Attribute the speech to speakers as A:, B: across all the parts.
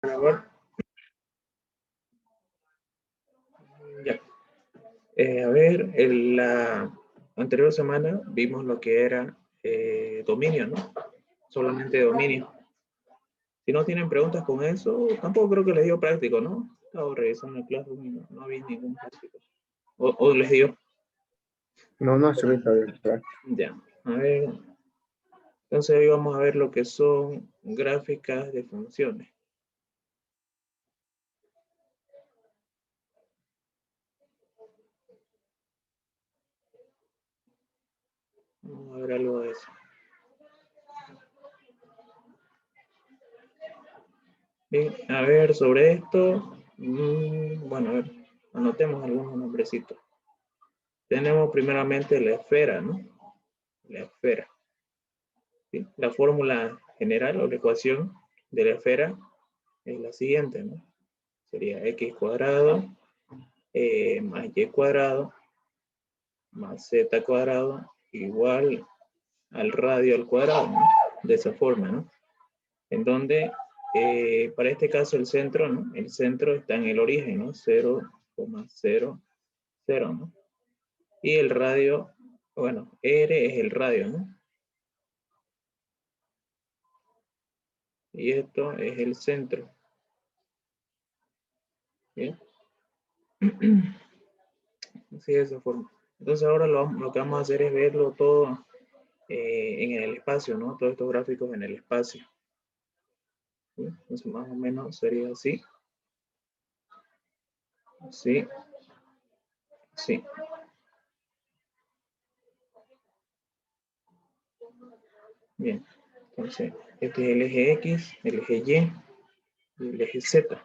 A: A ver. Ya. A ver, en la anterior semana vimos lo que era dominio, ¿no? Solamente dominio. Si no tienen preguntas con eso, tampoco creo que les dio práctico, ¿no? Estaba revisando el Classroom y no había ningún práctico. ¿O les dio?
B: No, no, se me está bien.
A: Ya, a ver. Entonces hoy vamos a ver lo que son gráficas de funciones. Vamos a ver algo de eso. Bien, a ver, sobre esto, bueno, a ver, anotemos algunos nombrecitos. Tenemos primeramente la esfera, ¿no? La esfera. ¿Sí? La fórmula general o la ecuación de la esfera es la siguiente, ¿no? Sería x cuadrado más y cuadrado más z cuadrado igual al radio al cuadrado, ¿no? De esa forma, ¿no? En donde, para este caso, el centro, ¿no? El centro está en el origen, ¿no? 0,00, ¿no? Y el radio, bueno, R es el radio, ¿no? Y esto es el centro. ¿Bien? Así de esa forma. Entonces ahora lo que vamos a hacer es verlo todo en el espacio, ¿no? Todos estos gráficos en el espacio. ¿Sí? Entonces más o menos sería así. Sí. Sí. Bien. Entonces, este es el eje X, el eje Y y el eje Z.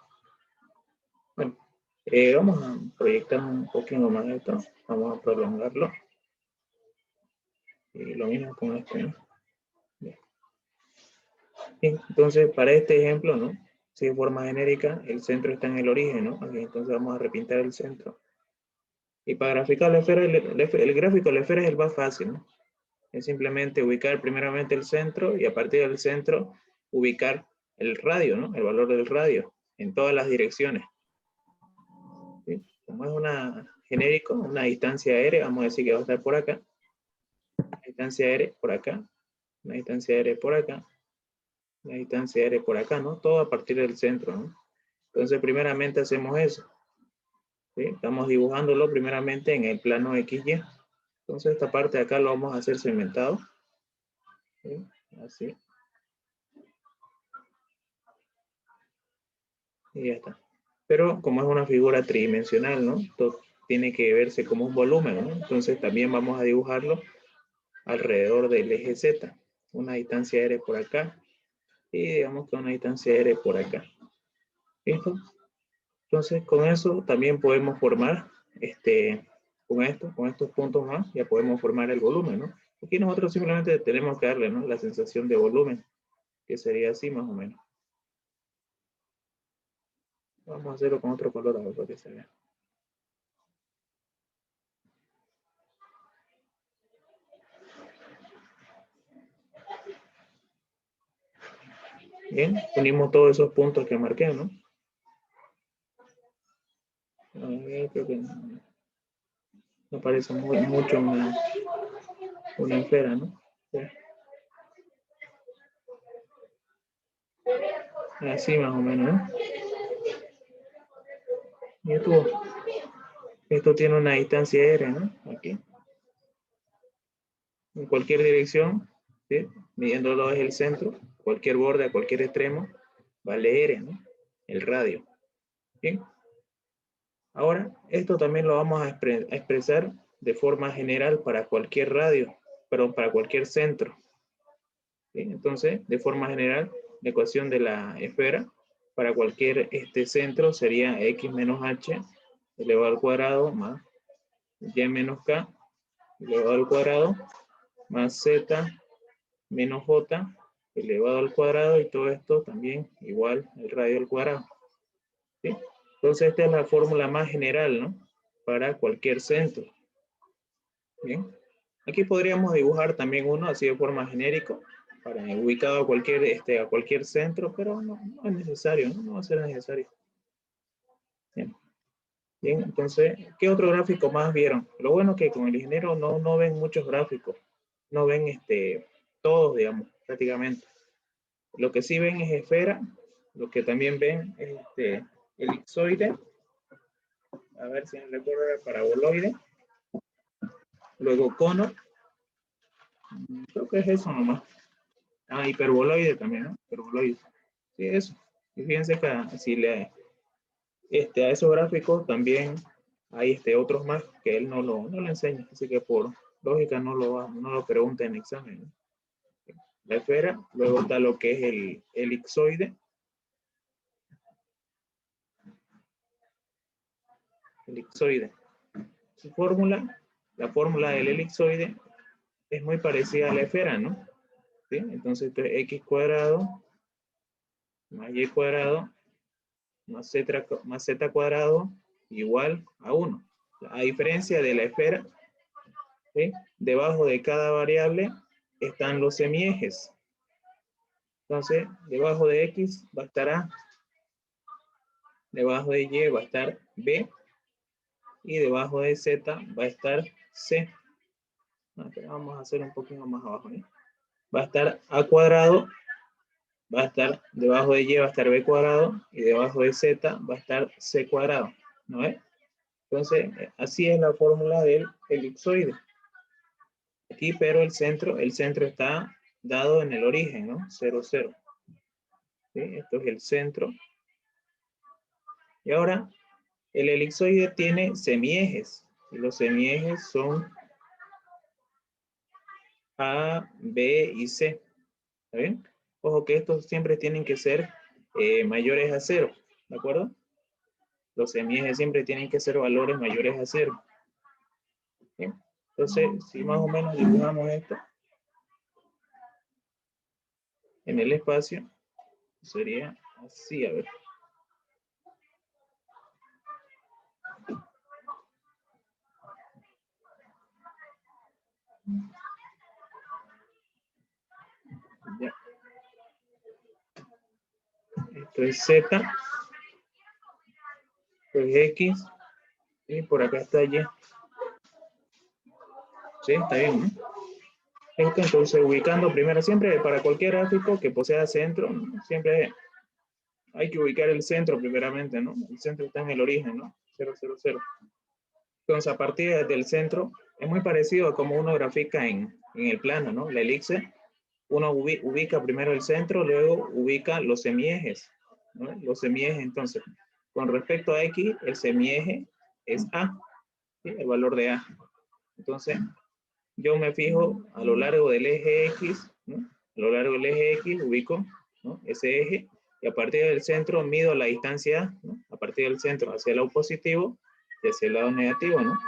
A: Bueno, vamos a proyectar un poquito más esto. Vamos a prolongarlo. Y lo mismo con esto, ¿no? Bien. Bien, entonces para este ejemplo, ¿no? Si de forma genérica, el centro está en el origen, ¿no? Aquí, entonces vamos a repintar el centro. Y para graficar la esfera, el gráfico de la esfera es el más fácil, ¿no? Es simplemente ubicar primeramente el centro y a partir del centro ubicar el radio, ¿no? El valor del radio en todas las direcciones. ¿Sí? Como es una genérico, una distancia R, vamos a decir que va a estar por acá. Una distancia R por acá. Una distancia R por acá. Una distancia R por acá, ¿no? Todo a partir del centro, ¿no? Entonces, primeramente hacemos eso. ¿Sí? Estamos dibujándolo primeramente en el plano XY. Entonces, esta parte de acá lo vamos a hacer segmentado. ¿Sí? Así. Y ya está. Pero como es una figura tridimensional, ¿no? Todo tiene que verse como un volumen, ¿no? Entonces, también vamos a dibujarlo alrededor del eje Z. Una distancia R por acá. Y digamos que una distancia R por acá. ¿Listo? Entonces, con eso también podemos formar, con estos puntos más, ya podemos formar el volumen, ¿no? Aquí nosotros simplemente tenemos que darle, ¿no? La sensación de volumen, que sería así más o menos. Vamos a hacerlo con otro color a ver para que se vea. Bien, unimos todos esos puntos que marqué, ¿no? A ver, creo que no parece mucho una esfera, ¿no? Así más o menos, ¿no? Y esto tiene una distancia R, ¿no? Aquí. En cualquier dirección, ¿sí? Midiéndolo desde el centro, cualquier borde a cualquier extremo, vale R, ¿no? El radio. Bien. Ahora, esto también lo vamos a expresar de forma general para cualquier radio, perdón, para cualquier centro. ¿Sí? Entonces, de forma general, la ecuación de la esfera para cualquier centro sería x menos h elevado al cuadrado más y menos k elevado al cuadrado más z menos j elevado al cuadrado y todo esto también igual al radio al cuadrado. ¿Sí? Entonces esta es la fórmula más general, ¿no? Para cualquier centro. Bien. Aquí podríamos dibujar también uno así de forma genérica. para ubicado a cualquier centro, pero no es necesario, ¿no? No va a ser necesario. Bien. Bien, entonces, ¿qué otro gráfico más vieron? Lo bueno es que con el ingeniero no ven muchos gráficos, no ven todos, digamos, prácticamente. Lo que sí ven es esfera, lo que también ven es elipsoide, a ver si me recuerdo el paraboloide, luego cono, creo que es eso nomás. Ah, hiperboloide también, ¿no? Hiperboloide. Sí, eso. Y fíjense que si a esos gráficos también hay otros más que él no lo enseña, así que por lógica no lo pregunta en examen, ¿no? La esfera, luego está lo que es el elipsoide. Elipsoide. Su fórmula, la fórmula del elipsoide es muy parecida a la esfera, ¿no? ¿Sí? Entonces esto es x cuadrado más y cuadrado más z cuadrado igual a 1. A diferencia de la esfera, ¿sí? Debajo de cada variable están los semiejes. Entonces, debajo de x va a estar a, debajo de y va a estar b, y debajo de z va a estar c. Vamos a hacer un poquito más abajo, ¿eh? Va a estar a cuadrado, va a estar debajo de y va a estar b cuadrado, y debajo de z va a estar c cuadrado, ¿no es? Entonces, así es la fórmula del elipsoide. Aquí, pero el centro está dado en el origen, ¿no? 0, 0. ¿Sí? Esto es el centro. Y ahora, el elipsoide tiene semiejes. Y los semiejes son A, B y C. ¿Está bien? Ojo que estos siempre tienen que ser mayores a 0. ¿De acuerdo? Los semiejes siempre tienen que ser valores mayores a 0. ¿Sí? Entonces, si más o menos dibujamos esto en el espacio, sería así, a ver. Ya. Esto es Z, esto es X, y por acá está Y. Sí, está bien, ¿no? Esto entonces ubicando primero, siempre para cualquier gráfico que posea centro, siempre hay que ubicar el centro primeramente, ¿no? El centro está en el origen, ¿no? 0, 0, 0. Entonces a partir del centro, es muy parecido a como uno grafica en el plano, ¿no? La elipse, uno ubica primero el centro, luego ubica los semiejes, ¿no? Los semiejes, entonces, con respecto a X, el semieje es A, ¿sí? El valor de A. Entonces, yo me fijo a lo largo del eje X, ¿no? A lo largo del eje X ubico, ¿no? Ese eje, y a partir del centro mido la distancia, ¿no? A partir del centro hacia el lado positivo y hacia el lado negativo, ¿no?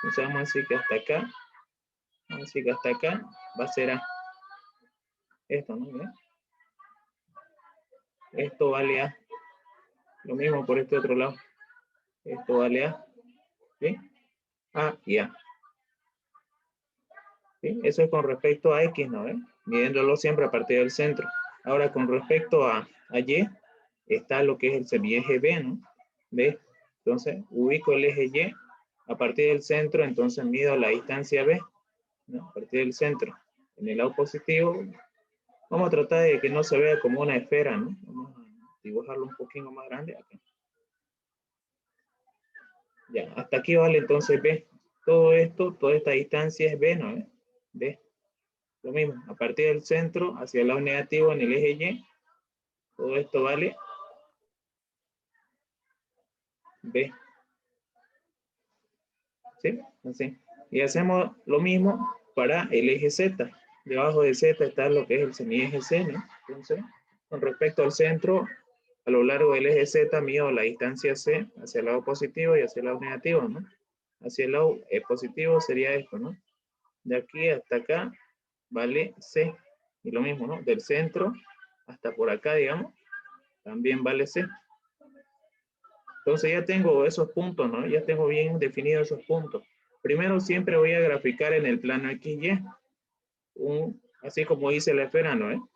A: Entonces vamos a decir que hasta acá, vamos a decir que hasta acá va a ser A. Esto, ¿no? ¿Ven? Esto vale A. Lo mismo por este otro lado. Esto vale A. ¿Sí? A y A. ¿Sí? Eso es con respecto a X, ¿no? Midiéndolo siempre a partir del centro. Ahora, con respecto a Y, está lo que es el semieje B, ¿no? ¿Ve? Entonces, ubico el eje Y a partir del centro, entonces mido la distancia B, ¿no? A partir del centro. En el lado positivo, vamos a tratar de que no se vea como una esfera, ¿no? Vamos a dibujarlo un poquito más grande acá. Ya, hasta aquí vale entonces B. Todo esto, toda esta distancia es B, ¿no? B. Lo mismo, a partir del centro hacia el lado negativo en el eje Y, todo esto vale B. ¿Sí? Así. Y hacemos lo mismo para el eje Z. Debajo de Z está lo que es el semieje C, ¿no? Entonces, con respecto al centro, a lo largo del eje Z mido la distancia C hacia el lado positivo y hacia el lado negativo, ¿no? Hacia el lado positivo sería esto, ¿no? De aquí hasta acá vale C. Y lo mismo, ¿no? Del centro hasta por acá, digamos, también vale C. Entonces ya tengo esos puntos, ¿no? Ya tengo bien definidos esos puntos. Primero siempre voy a graficar en el plano XY Así como dice la esfera, ¿no?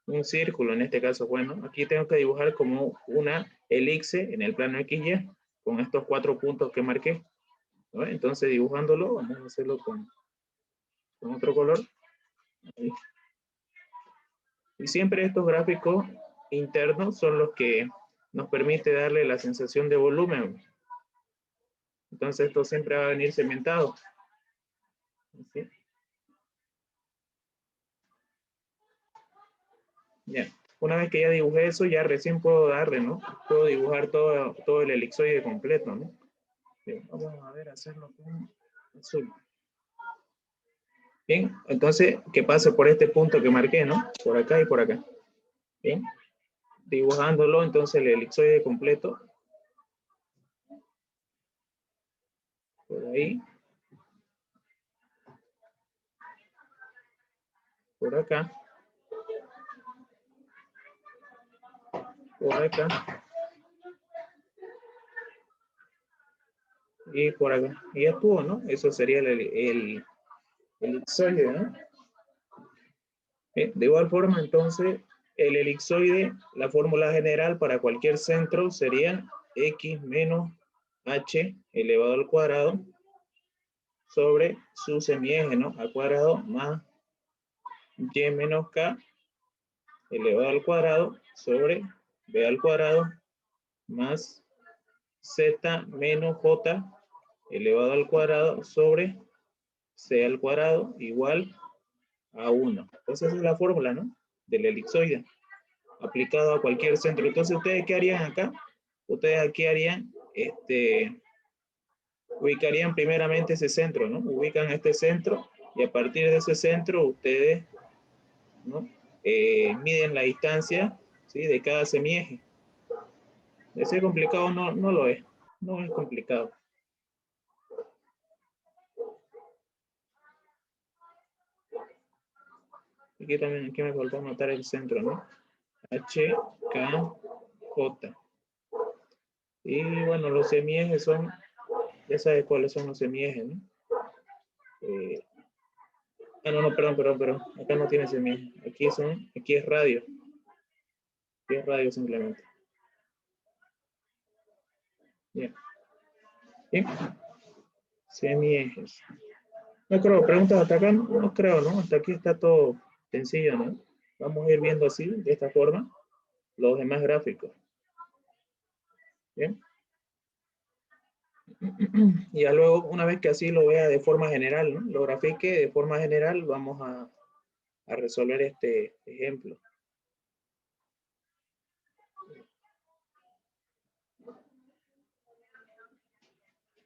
A: Un círculo en este caso, bueno, aquí tengo que dibujar como una elipse en el plano XY con estos 4 puntos que marqué, ¿no? Entonces dibujándolo, vamos a hacerlo con otro color. Ahí. Y siempre estos gráficos internos son los que nos permite darle la sensación de volumen. Entonces esto siempre va a venir cementado. ¿Sí? Bien. Una vez que ya dibujé eso, ya recién puedo darle, ¿no? Puedo dibujar todo el elipsoide completo, ¿no? Bien, vamos a ver, hacerlo con azul. Bien, entonces que pase por este punto que marqué, ¿no? Por acá y por acá. Bien, dibujándolo, entonces el elipsoide completo. Por ahí. Por acá. Por acá. Y por acá. Y ya estuvo, ¿no? Eso sería el elipsoide, ¿no? Bien, de igual forma, entonces, el elipsoide, la fórmula general para cualquier centro sería x menos h elevado al cuadrado sobre su semieje, ¿no? Al cuadrado más y menos k elevado al cuadrado sobre b al cuadrado más z menos j elevado al cuadrado sobre c al cuadrado igual a 1. Entonces esa es la fórmula, ¿no? Del elipsoide aplicado a cualquier centro. Entonces, ¿ustedes qué harían acá? Ustedes aquí harían, ubicarían primeramente ese centro, ¿no? Ubican este centro y a partir de ese centro ustedes, ¿no? Miden la distancia, ¿sí? De cada semieje. De ser complicado no lo es. No es complicado. Aquí también, aquí me faltó anotar el centro, ¿no? H, K, J. Y bueno, los semiejes son, ya sabes cuáles son los semiejes, ¿no? No, perdón. Acá no tiene semieje. Aquí es radio. Aquí es radio simplemente. Bien. Bien. Semiejes. No creo, preguntas hasta acá, no creo, ¿no? Hasta aquí está todo sencillo, ¿no? Vamos a ir viendo así, de esta forma, los demás gráficos. Bien. Y ya luego, una vez que así lo vea de forma general, ¿no? Lo grafique de forma general, vamos a resolver este ejemplo.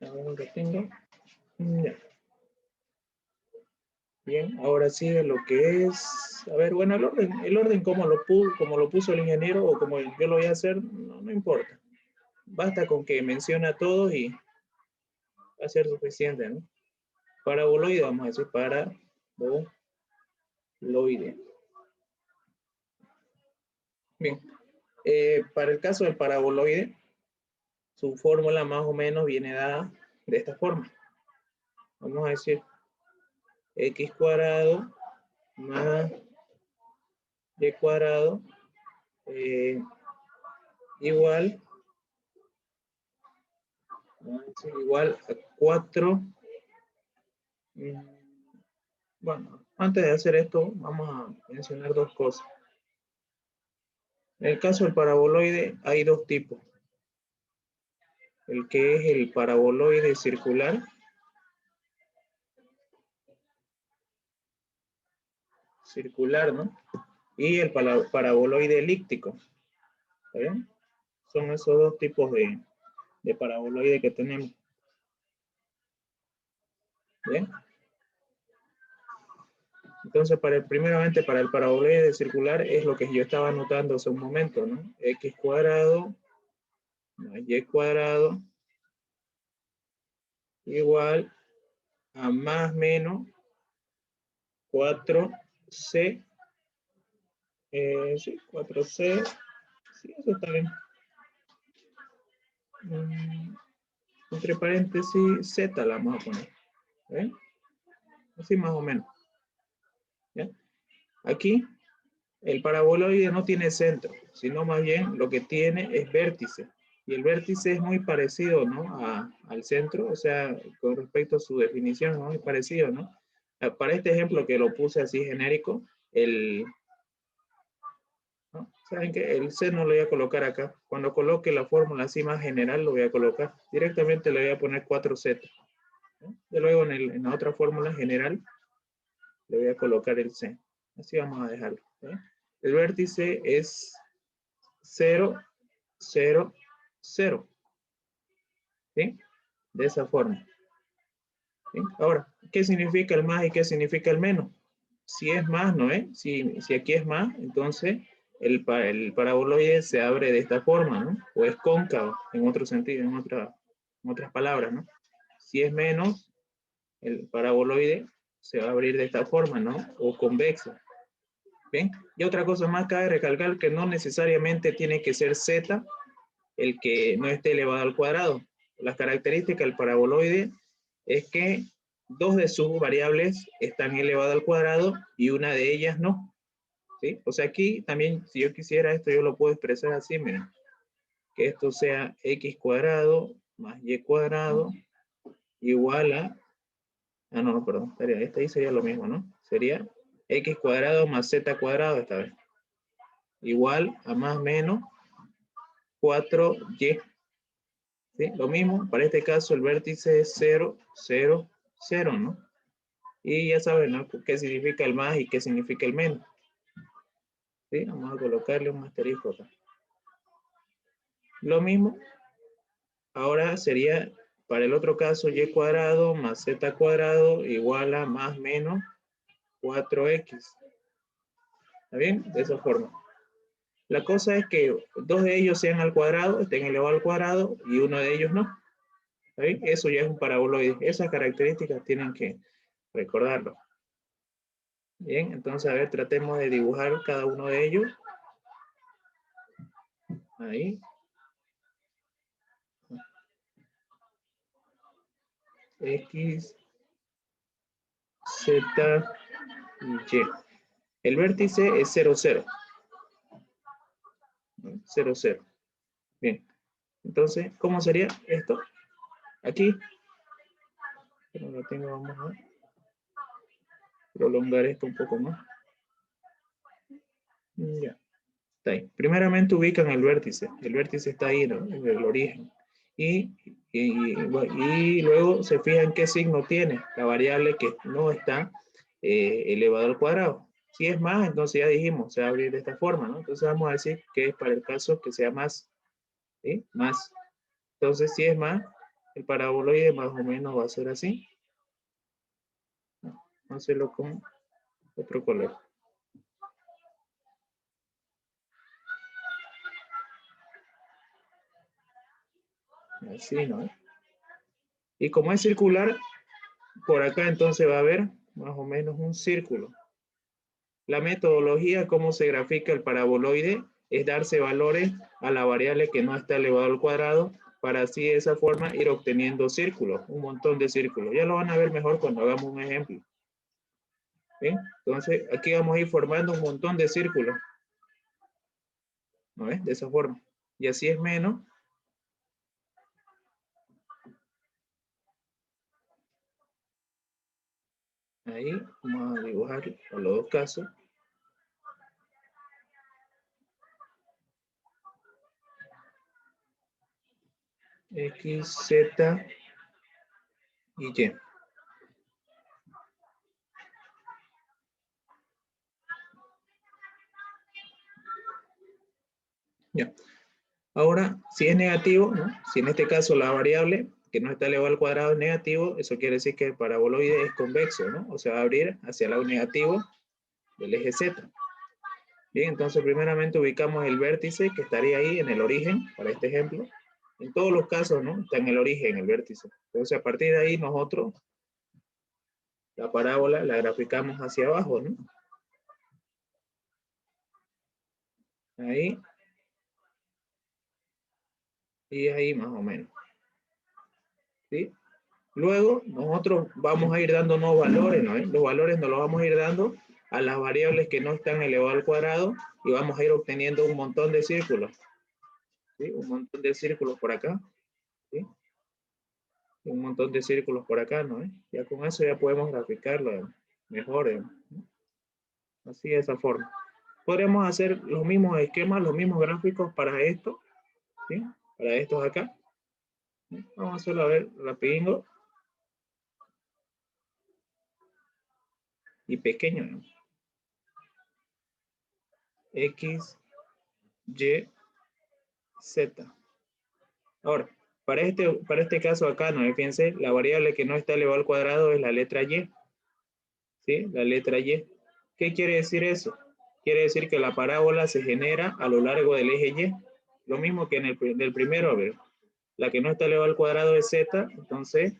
A: A ver lo que tengo. Ya. Bien, ahora sigue lo que es, a ver, bueno, el orden como lo puso el ingeniero o como yo lo voy a hacer, no importa. Basta con que mencione a todos y va a ser suficiente, ¿no? Paraboloide, vamos a decir paraboloide. Bien, para el caso del paraboloide, su fórmula más o menos viene dada de esta forma. Vamos a decir x cuadrado más y cuadrado igual a 4. Bueno, antes de hacer esto, vamos a mencionar dos cosas. En el caso del paraboloide hay dos tipos. El que es el paraboloide circular. Circular, ¿no? Y el paraboloide elíptico. ¿Está bien? Son esos dos tipos de paraboloide que tenemos. ¿Bien? Entonces, primeramente para el paraboloide circular es lo que yo estaba anotando hace un momento, ¿no? X cuadrado más Y cuadrado igual a más menos 4C. Sí, 4C. Sí, eso está bien. Entre paréntesis, Z la vamos a poner. ¿Ven? Así más o menos. ¿Ya? Aquí el paraboloide no tiene centro, sino más bien lo que tiene es vértice. Y el vértice es muy parecido, ¿no? Al centro, o sea, con respecto a su definición, ¿no? Es parecido, ¿no? Para este ejemplo que lo puse así genérico, ¿no? ¿Saben qué? El C no lo voy a colocar acá. Cuando coloque la fórmula así más general, lo voy a colocar. Directamente le voy a poner 4Z. ¿No? Y luego en la otra fórmula general, le voy a colocar el C. Así vamos a dejarlo. ¿Sí? El vértice es 0, 0, 0. ¿Sí? De esa forma. ¿Sí? Ahora, ¿qué significa el más y qué significa el menos? Si es más, ¿no es? Si aquí es más, entonces el paraboloide se abre de esta forma, ¿no? O es cóncavo, en otro sentido, en otras palabras, ¿no? Si es menos, el paraboloide se va a abrir de esta forma, ¿no? O convexo. ¿Bien? Y otra cosa más, cabe recalcar que no necesariamente tiene que ser z el que no esté elevado al cuadrado. Las características del paraboloide es que dos de sus variables están elevadas al cuadrado y una de ellas no. ¿Sí? O sea, aquí también, si yo quisiera esto, yo lo puedo expresar así, miren. Que esto sea x cuadrado más y cuadrado igual a... Ah, no, no, perdón. Esta ahí sería lo mismo, ¿no? Sería x cuadrado más z cuadrado esta vez. Igual a más menos 4y. ¿Sí? Lo mismo, para este caso el vértice es 0, 0, 0, ¿no? Y ya saben, ¿no? ¿Qué significa el más y qué significa el menos? ¿Sí? Vamos a colocarle un asterisco acá. Lo mismo, ahora sería para el otro caso y cuadrado más z cuadrado igual a más menos 4x. ¿Está bien? De esa forma. La cosa es que dos de ellos sean al cuadrado, estén elevados al cuadrado y uno de ellos no. ¿Está bien? Eso ya es un paraboloide. Esas características tienen que recordarlo. Bien, entonces a ver, tratemos de dibujar cada uno de ellos. Ahí. X, Z y Y. El vértice es 0, 0. 0, 0. Bien. Entonces, ¿cómo sería esto? Aquí. Pero lo tengo, vamos a prolongar esto un poco más. Ya. Está ahí. Primeramente ubican el vértice. El vértice está ahí, ¿no? En el origen. Y luego se fijan qué signo tiene la variable que no está elevado al cuadrado. Si es más, entonces ya dijimos, se va a abrir de esta forma, ¿no? Entonces vamos a decir que es para el caso que sea más. ¿Sí? Más. Entonces, si es más, el paraboloide más o menos va a ser así. Vamos a hacerlo con otro color. Así, ¿no? Y como es circular, por acá entonces va a haber más o menos un círculo. La metodología, cómo se grafica el paraboloide, es darse valores a la variable que no está elevado al cuadrado, para así de esa forma ir obteniendo círculos, un montón de círculos. Ya lo van a ver mejor cuando hagamos un ejemplo. ¿Bien? Entonces, aquí vamos a ir formando un montón de círculos. ¿No ves? De esa forma. Y así es menos. Ahí vamos a dibujar a los dos casos. X, Z y Y. Ya. Ahora, si es negativo, ¿no? Si en este caso la variable que no está elevada al cuadrado es negativo, eso quiere decir que el paraboloide es convexo, ¿no? O sea, va a abrir hacia el lado negativo del eje Z. Bien, entonces primeramente ubicamos el vértice que estaría ahí en el origen, para este ejemplo. En todos los casos, ¿no? Está en el origen el vértice. Entonces, a partir de ahí nosotros la parábola la graficamos hacia abajo, ¿no? Ahí. Y ahí más o menos. ¿Sí? Luego nosotros vamos a ir dando nuevos valores, ¿no? Los valores nos los vamos a ir dando a las variables que no están elevado al cuadrado y vamos a ir obteniendo un montón de círculos. ¿Sí? Un montón de círculos por acá. ¿Sí? Un montón de círculos por acá, ¿no? Ya con eso ya podemos graficarlo mejor. ¿No? Así de esa forma. Podríamos hacer los mismos esquemas, los mismos gráficos para esto. ¿Sí? Para estos acá. ¿Sí? Vamos a hacerlo a ver rapidingo. Y pequeño, ¿no? X, Y, Z. Ahora, para este caso acá, ¿no? Fíjense, la variable que no está elevado al cuadrado es la letra Y. ¿Sí? La letra Y. ¿Qué quiere decir eso? Quiere decir que la parábola se genera a lo largo del eje Y. Lo mismo que en del primero, a ver. La que no está elevado al cuadrado es Z, entonces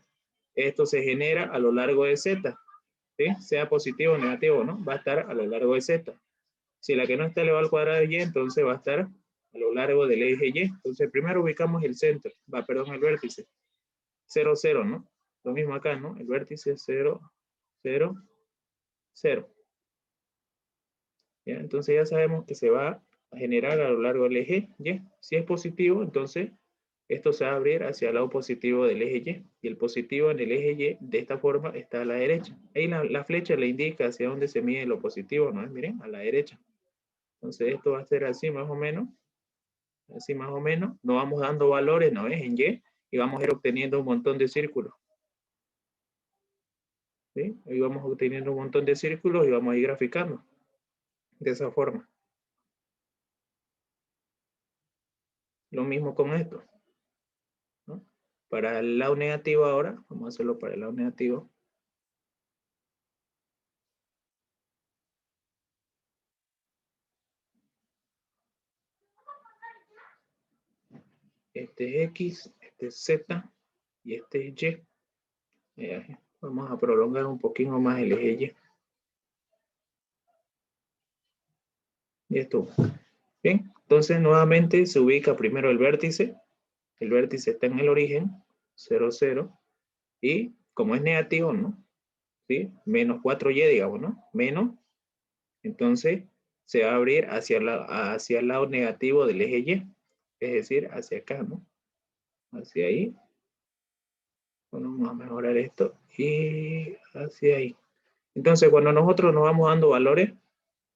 A: esto se genera a lo largo de Z. ¿Sí? Sea positivo o negativo, ¿no? Va a estar a lo largo de Z. Si la que no está elevado al cuadrado es Y, entonces va a estar a lo largo del eje Y. Entonces primero ubicamos el centro, perdón, el vértice. 0, 0, ¿no? Lo mismo acá, ¿no? El vértice 0, 0, 0. ¿Ya? Entonces ya sabemos que se va a generar a lo largo del eje Y. Si es positivo, entonces esto se va a abrir hacia el lado positivo del eje Y. Y el positivo en el eje Y de esta forma está a la derecha. Ahí la flecha le indica hacia dónde se mide lo positivo, ¿no? Miren, a la derecha. Entonces esto va a ser así más o menos. Así más o menos. Nos vamos dando valores, ¿no? En Y. Y vamos a ir obteniendo un montón de círculos. ¿Sí? Ahí vamos obteniendo un montón de círculos y vamos a ir graficando. De esa forma. Lo mismo con esto. ¿No? Para el lado negativo ahora, vamos a hacerlo para el lado negativo. Este es X, este es Z y este es Y. Vamos a prolongar un poquito más el eje Y. Y esto. Bien, entonces nuevamente se ubica primero el vértice. El vértice está en el origen, 0, 0. Y como es negativo, ¿no? ¿Sí? Menos 4y, digamos, ¿no? Menos. Entonces se va a abrir hacia el lado negativo del eje Y. Es decir, hacia acá, ¿no? Hacia ahí. Bueno, vamos a mejorar esto. Y hacia ahí. Entonces, cuando nosotros nos vamos dando valores,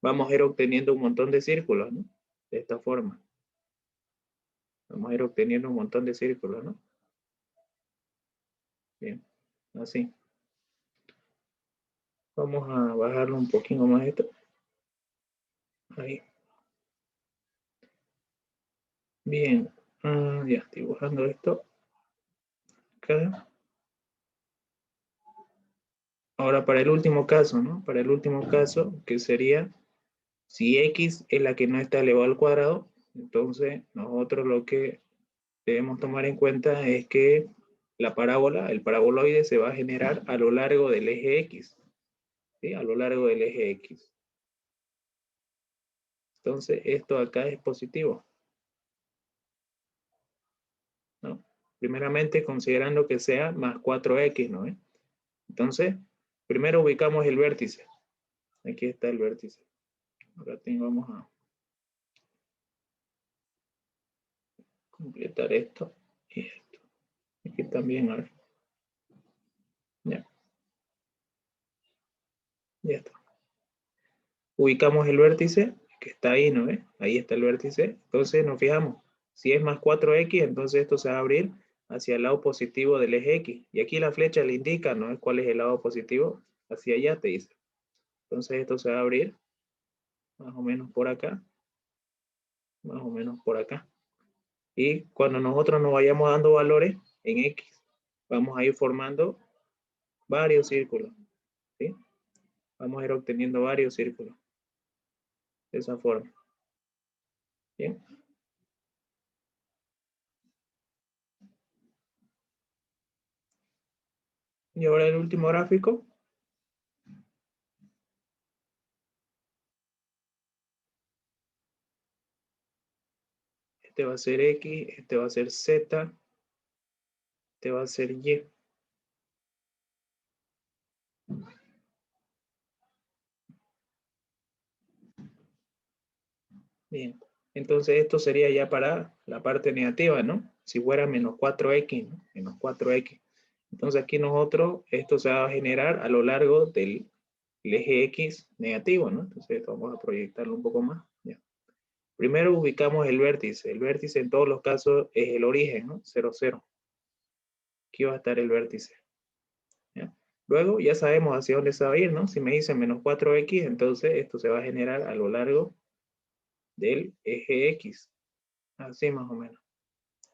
A: vamos a ir obteniendo un montón de círculos, ¿no? De esta forma. Vamos a ir obteniendo un montón de círculos, ¿no? Bien, así. Vamos a bajarlo un poquito más esto. Ahí. Bien. Ya estoy bajando esto. Acá. Ahora para el último caso, ¿no? Para el último caso, que sería si X es la que no está elevado al cuadrado, entonces nosotros lo que debemos tomar en cuenta es que la parábola, el paraboloide se va a generar a lo largo del eje X. ¿Sí? A lo largo del eje X. Entonces esto acá es positivo, ¿no? Primeramente considerando que sea más 4X, ¿no? Entonces, primero ubicamos el vértice. Aquí está el vértice. Ahora vamos a completar esto y esto. Aquí también, a ver. Ya. Ya está. Ubicamos el vértice que está ahí, ¿no ve? Ahí está el vértice. Entonces nos fijamos. Si es más 4X, entonces esto se va a abrir hacia el lado positivo del eje X. Y aquí la flecha le indica, ¿no? ¿Cuál es el lado positivo? Hacia allá te dice. Entonces esto se va a abrir más o menos por acá. Más o menos por acá. Y cuando nosotros nos vayamos dando valores en X, vamos a ir formando varios círculos. ¿Sí? Vamos a ir obteniendo varios círculos. De esa forma. Bien. Y ahora el último gráfico. Este va a ser X, este va a ser Z, este va a ser Y. Bien. Entonces esto sería ya para la parte negativa, ¿no? Si fuera menos 4x, ¿no? Menos 4x. Entonces aquí nosotros, esto se va a generar a lo largo del eje X negativo, ¿no? Entonces esto vamos a proyectarlo un poco más. Ya. Primero ubicamos el vértice. El vértice en todos los casos es el origen, ¿no? 0, 0. Aquí va a estar el vértice. ¿Ya? Luego ya sabemos hacia dónde se va a ir, ¿no? Si me dicen menos 4x, entonces esto se va a generar a lo largo del eje X. Así más o menos.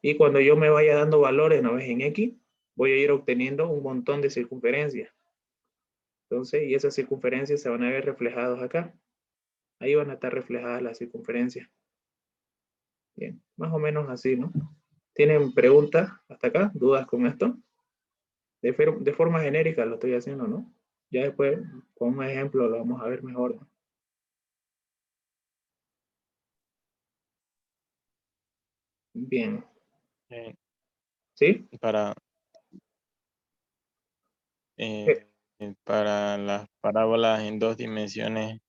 A: Y cuando yo me vaya dando valores, ¿no ves? En X, voy a ir obteniendo un montón de circunferencias. Entonces, y esas circunferencias se van a ver reflejadas acá. Ahí van a estar reflejadas las circunferencias. Bien, más o menos así, ¿no? ¿Tienen preguntas hasta acá? ¿Dudas con esto? De forma genérica lo estoy haciendo, ¿no? Ya después, con un ejemplo, lo vamos a ver mejor, ¿no? Bien. ¿Sí? Eh,
C: Para las parábolas en 2 dimensiones,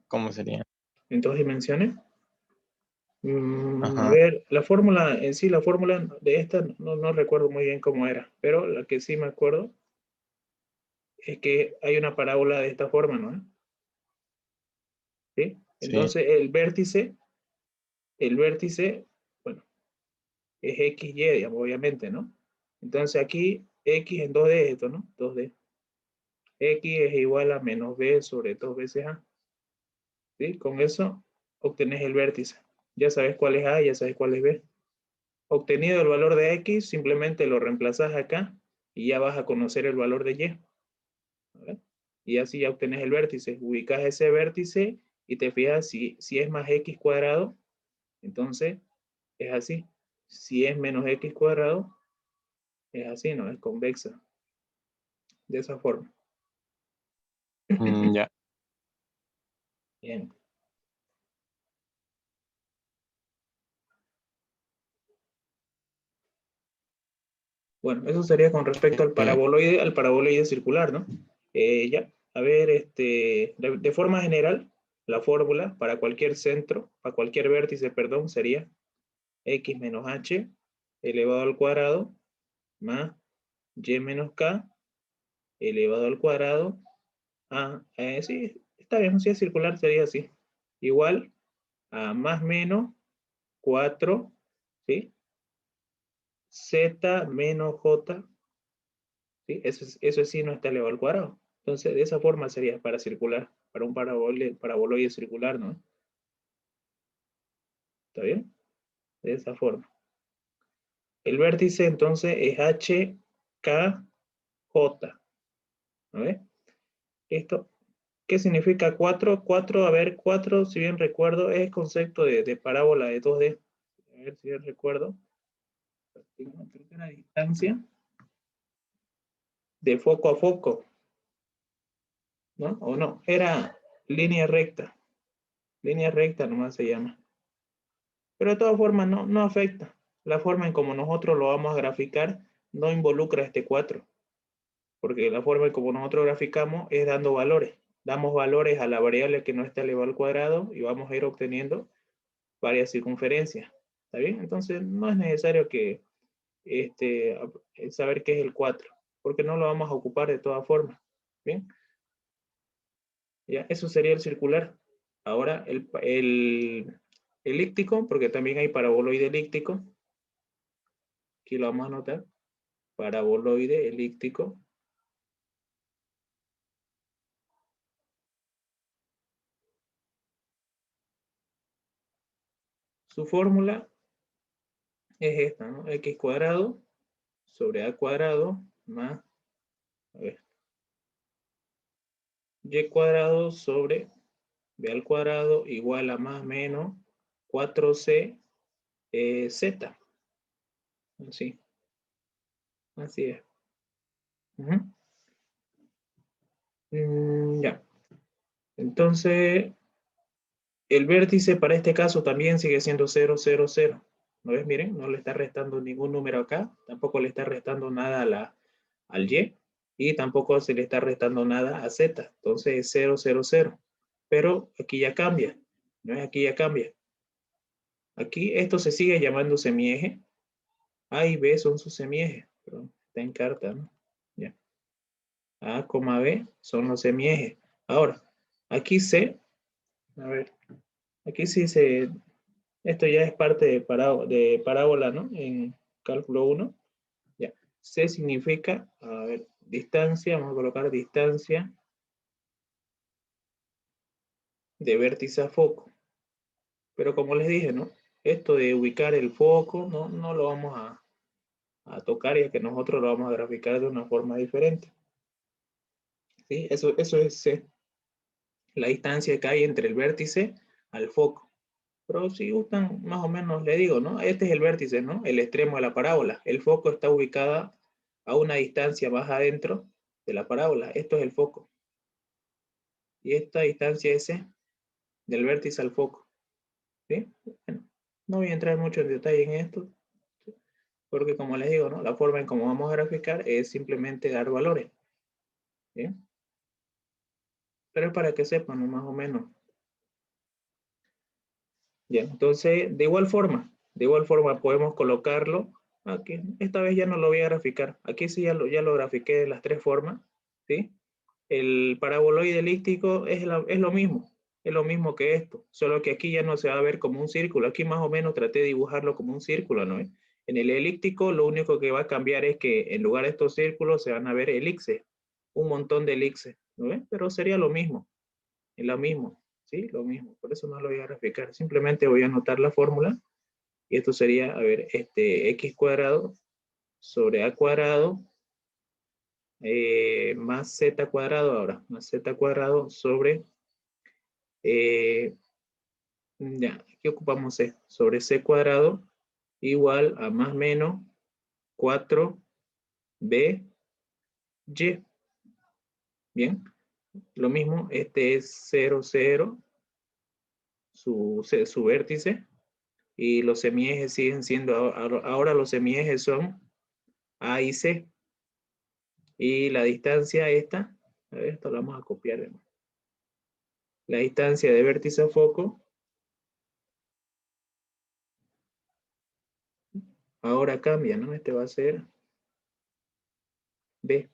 C: ¿cómo sería?
A: ¿En 2 dimensiones? A
C: Ajá.
A: ver, la fórmula, en sí, la fórmula de esta no recuerdo muy bien cómo era, pero la que sí me acuerdo es que hay una parábola de esta forma, ¿no? ¿Sí?
C: Sí.
A: Entonces el vértice, bueno, es XY, digamos, obviamente, ¿no? Entonces aquí X en 2D es esto, ¿no? 2D. X es igual a menos B sobre 2 veces A. ¿Sí? Con eso obtenés el vértice. Ya sabes cuál es A, ya sabes cuál es B. Obtenido el valor de X, simplemente lo reemplazas acá y ya vas a conocer el valor de Y. ¿Vale? Y así ya obtenés el vértice. Ubicas ese vértice y te fijas si es más X cuadrado, entonces es así. Si es menos X cuadrado, es así, ¿no? Es convexa. De esa forma.
C: Ya.
A: Bien. Bueno, eso sería con respecto al paraboloide circular, ¿no? Ya, a ver, de forma general, la fórmula para cualquier centro, para cualquier vértice, perdón, sería x menos h elevado al cuadrado más y menos k elevado al cuadrado a, sí, está bien, si es circular sería así, igual a más menos 4, ¿sí? Z menos j, ¿sí? Eso sí no está elevado al cuadrado. Entonces, de esa forma sería para circular, para un paraboloide circular, ¿no? ¿Está bien? De esa forma. El vértice entonces es h, k, j. ¿No ves? Esto, ¿qué significa 4? 4, a ver, 4, si bien recuerdo, es concepto de parábola de 2D. A ver si bien recuerdo. Creo que era distancia de foco a foco, ¿no? O no, era línea recta. Línea recta nomás se llama. Pero de todas formas no afecta. La forma en como nosotros lo vamos a graficar no involucra este 4. Porque la forma en como nosotros graficamos es dando valores. Damos valores a la variable que no está elevada al cuadrado y vamos a ir obteniendo varias circunferencias. ¿Está bien? Entonces no es necesario que saber qué es el 4, porque no lo vamos a ocupar de todas formas. ¿Bien? Ya, eso sería el circular. Ahora el elíptico, porque también hay paraboloide elíptico. Aquí lo vamos a anotar. Paraboloide elíptico. Su fórmula es esta, ¿no? X cuadrado sobre A cuadrado más, a ver, Y cuadrado sobre B al cuadrado igual a más menos 4C Z. Así. Así es. Ya. Entonces, el vértice para este caso también sigue siendo 0, 0, 0. ¿No ves? Miren, no le está restando ningún número acá, tampoco le está restando nada al Y, y tampoco se le está restando nada a Z. Entonces es 0, 0, 0. Pero aquí ya cambia. ¿No es? Aquí ya cambia. Aquí esto se sigue llamando semieje. A y B son sus semiejes, pero está en carta, ¿no? Ya. A, B son los semiejes. Ahora, aquí C, a ver, aquí sí se, esto ya es parte de parábola, ¿no? En cálculo 1. Ya. C significa, a ver, distancia, vamos a colocar distancia de vértice a foco. Pero como les dije, ¿no? Esto de ubicar el foco, no lo vamos a tocar, ya que nosotros lo vamos a graficar de una forma diferente. ¿Sí? Eso es C, la distancia que hay entre el vértice al foco. Pero si gustan, más o menos le digo, ¿no? Este es el vértice, ¿no? El extremo de la parábola. El foco está ubicado a una distancia más adentro de la parábola. Esto es el foco. Y esta distancia es C, del vértice al foco. ¿Sí? Bueno, no voy a entrar mucho en detalle en esto, porque como les digo, ¿no? La forma en cómo vamos a graficar es simplemente dar valores. ¿Sí? Pero es para que sepan, ¿no? Más o menos. Ya, entonces, de igual forma podemos colocarlo. Aquí, esta vez ya no lo voy a graficar. Aquí sí ya lo grafiqué de las tres formas. ¿Sí? El paraboloide elíptico es lo mismo que esto, solo que aquí ya no se va a ver como un círculo. Aquí más o menos traté de dibujarlo como un círculo, ¿no? En el elíptico lo único que va a cambiar es que en lugar de estos círculos se van a ver elipses, un montón de elipses, ¿no? Pero sería lo mismo, es lo mismo, ¿sí? Lo mismo, por eso no lo voy a graficar, simplemente voy a anotar la fórmula y esto sería, a ver, x cuadrado sobre a cuadrado más z cuadrado ahora, más z cuadrado sobre, ya, aquí ocupamos c, sobre c cuadrado igual a más menos 4b y. Bien, lo mismo, este es 0, 0, su vértice, y los semiejes siguen siendo, ahora los semiejes son a y c, y la distancia esta, a ver, esto lo vamos a copiar, la distancia de vértice a foco, ahora cambia, ¿no? Este va a ser B,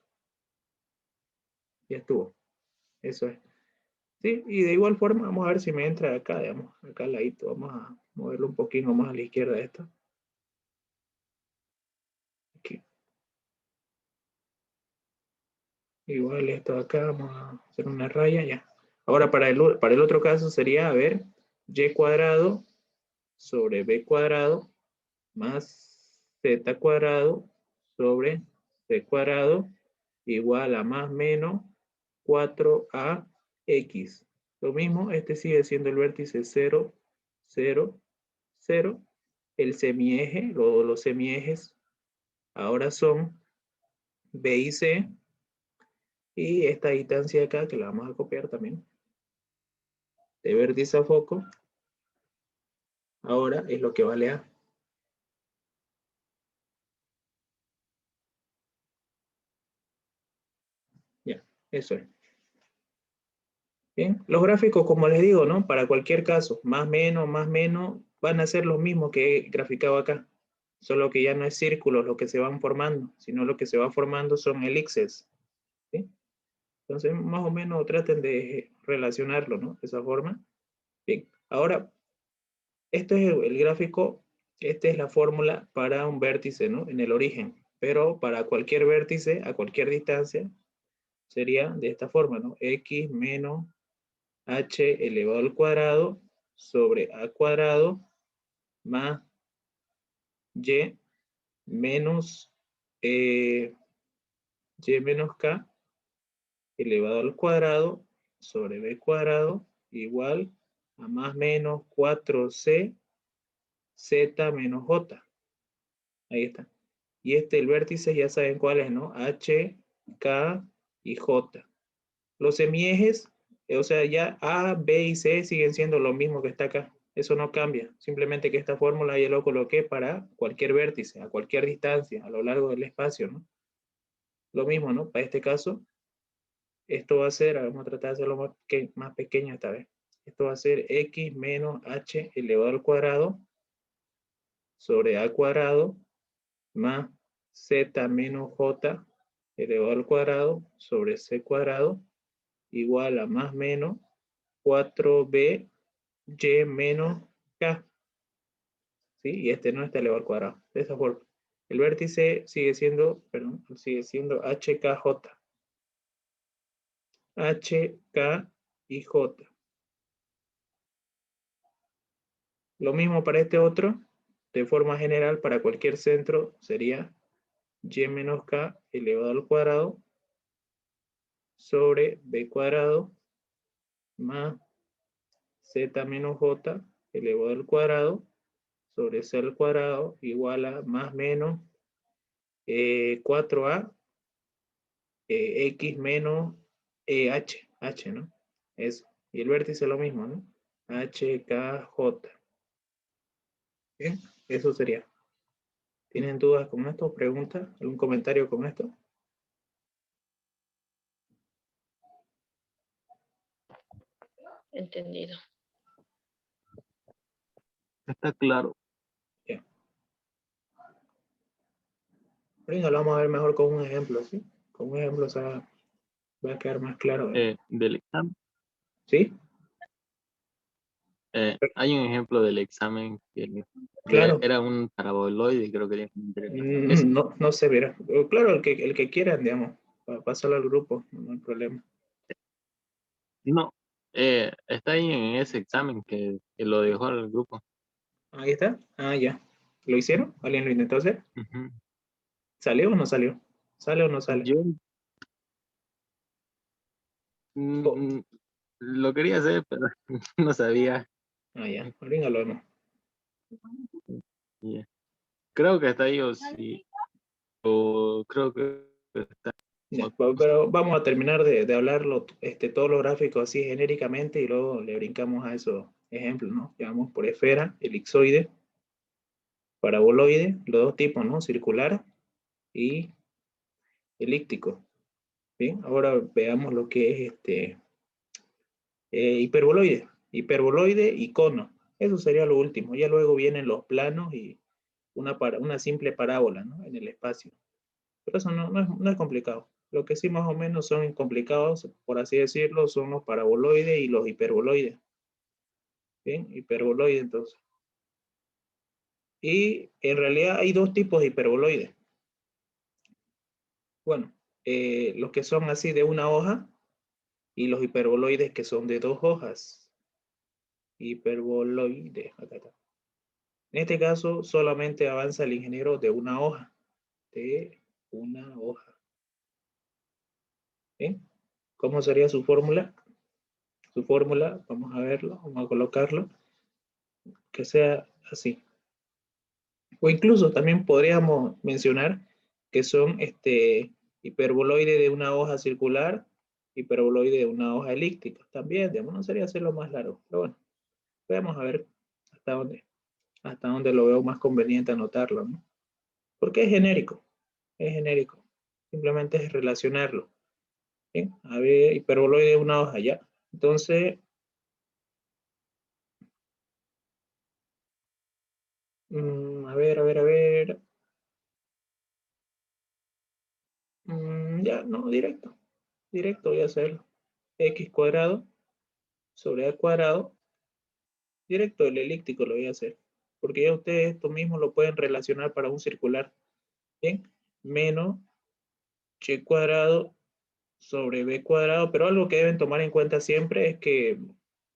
A: ya estuvo, eso es. Sí, y de igual forma, vamos a ver si me entra acá, digamos, acá al ladito, vamos a moverlo un poquito más a la izquierda esto. Aquí. Igual esto de acá, vamos a hacer una raya, ya. Ahora para el otro caso sería, a ver, y cuadrado sobre b cuadrado más z cuadrado sobre c cuadrado igual a más menos 4ax. Lo mismo, este sigue siendo el vértice 0, 0, 0. El semieje, los semiejes ahora son B y C. Y esta distancia acá, que la vamos a copiar también, de vértice a foco, ahora es lo que vale A. Ya, eso es. Bien, los gráficos, como les digo, ¿no? Para cualquier caso, más menos, van a ser los mismos que he graficado acá. Solo que ya no es círculos lo que se van formando, sino lo que se va formando son elipses. ¿Sí? Entonces, más o menos traten de relacionarlo, ¿no? De esa forma. Bien, ahora, este es el gráfico, esta es la fórmula para un vértice, ¿no? En el origen. Pero para cualquier vértice, a cualquier distancia, sería de esta forma, ¿no? X menos h elevado al cuadrado sobre a cuadrado más y menos, y menos k elevado al cuadrado sobre b cuadrado igual a más menos 4c z menos j. Ahí está. Y el vértice ya saben cuál es, ¿no? H, K y J. Los semiejes, o sea, ya A, B y C siguen siendo lo mismo que está acá. Eso no cambia. Simplemente que esta fórmula ya lo coloqué para cualquier vértice, a cualquier distancia, a lo largo del espacio, ¿no? Lo mismo, ¿no? Para este caso, esto va a ser, vamos a tratar de hacerlo más pequeño esta vez. Esto va a ser X menos H elevado al cuadrado sobre a cuadrado más z menos j elevado al cuadrado sobre c cuadrado igual a más menos 4b y menos k. ¿Sí? Y este no está elevado al cuadrado. De esa forma. El vértice sigue siendo, perdón, sigue siendo HKJ. H, K y J. Lo mismo para este otro. De forma general, para cualquier centro sería y menos k elevado al cuadrado sobre b cuadrado más z menos j elevado al cuadrado sobre c al cuadrado igual a más menos 4a x menos h, ¿no? Eso. Y el vértice es lo mismo, ¿no? HKJ. Bien, eso sería. ¿Tienen dudas con esto? ¿Preguntas? ¿Algún comentario con esto?
D: Entendido.
E: Está claro.
A: Ya. Venga, lo vamos a ver mejor con un ejemplo, ¿sí? Con un ejemplo va a quedar más claro, ¿no?
E: Del examen.
A: ¿Sí?
E: Hay un ejemplo del examen que
A: Claro.
E: era un paraboloide, creo que ese.
A: No, no se verá. Claro, el que quieran, digamos, pásalo al grupo, no hay problema.
E: No, está ahí en ese examen que lo dejó al grupo.
A: Ahí está. Ah, ya. ¿Lo hicieron? ¿Alguien lo intentó hacer?
E: Ujú.
A: ¿Salió o no salió? ¿Sale o no sale?
E: Yo
A: Oh,
E: lo quería hacer, pero no sabía.
A: ah, ya. Venga, lo no.
E: Yeah. Creo que está ahí o sí. O creo que está.
A: Ya, pero vamos a terminar de hablarlo, todos los gráficos así genéricamente y luego le brincamos a esos ejemplos, ¿no? Llevamos por esfera, elipsoide, paraboloide, los dos tipos, ¿no? Circular y elíptico. Bien, ahora veamos lo que es hiperboloide. Hiperboloide y cono. Eso sería lo último. Ya luego vienen los planos y una simple parábola, ¿no? En el espacio. Pero eso no es complicado. Lo que sí más o menos son complicados, por así decirlo, son los paraboloides y los hiperboloides. Bien, hiperboloide entonces. Y en realidad hay dos tipos de hiperboloides. Bueno, los que son así de una hoja y los hiperboloides que son de dos hojas. Hiperboloide. Acá está. En este caso solamente avanza el ingeniero de una hoja. De una hoja. ¿Bien? ¿Cómo sería su fórmula? Su fórmula, vamos a verlo, vamos a colocarlo, que sea así. O incluso también podríamos mencionar que son hiperboloide de una hoja circular, hiperboloide de una hoja elíptica. También, digamos, no sería hacerlo más largo. Pero bueno, veamos a ver hasta dónde lo veo más conveniente anotarlo, ¿no? Porque es genérico, es genérico. Simplemente es relacionarlo. Bien, a ver, hiperboloide de una hoja, ya. Entonces, a ver. Ya, no, directo voy a hacerlo. X cuadrado sobre A cuadrado, directo el elíptico lo voy a hacer. Porque ya ustedes esto mismo lo pueden relacionar para un circular. Bien, menos y cuadrado sobre b cuadrado, pero algo que deben tomar en cuenta siempre es que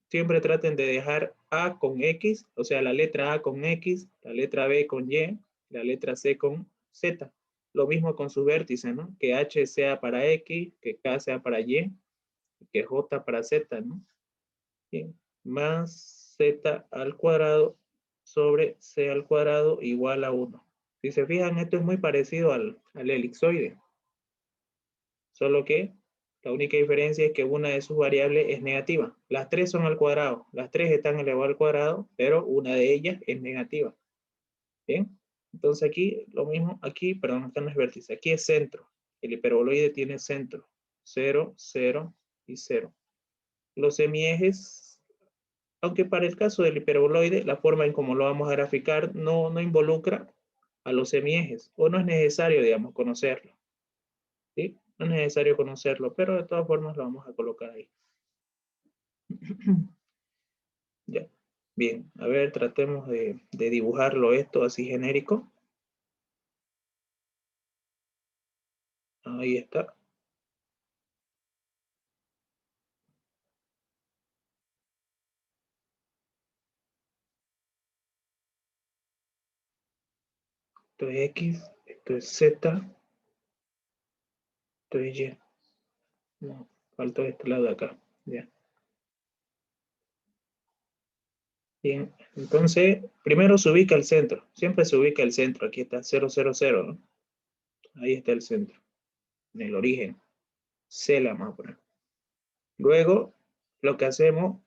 A: siempre traten de dejar A con X, o sea, la letra A con X, la letra B con Y, la letra C con Z. Lo mismo con sus vértices, ¿no? Que H sea para X, que K sea para Y, que J para Z, ¿no? Bien, más Z al cuadrado sobre C al cuadrado igual a 1. Si se fijan, esto es muy parecido al elipsoide, solo que la única diferencia es que una de sus variables es negativa. Las tres son al cuadrado, las tres están elevadas al cuadrado, pero una de ellas es negativa. Bien, entonces aquí lo mismo, aquí, perdón, acá no es vértice, aquí es centro. El hiperboloide tiene centro, 0, 0 y 0. Los semiejes Aunque para el caso del hiperboloide, la forma en cómo lo vamos a graficar no involucra a los semiejes, o no es necesario, digamos, conocerlo. ¿Sí? No es necesario conocerlo, pero de todas formas lo vamos a colocar ahí. Ya. Bien, a ver, tratemos de dibujarlo esto así genérico. Ahí está. Esto es X, esto es Z, esto es Y. No, faltó este lado de acá. Ya. Bien, entonces, primero se ubica el centro. Siempre se ubica el centro. Aquí está 0, 0, 0, ¿no? Ahí está el centro, en el origen. C la vamos a poner. Luego, lo que hacemos,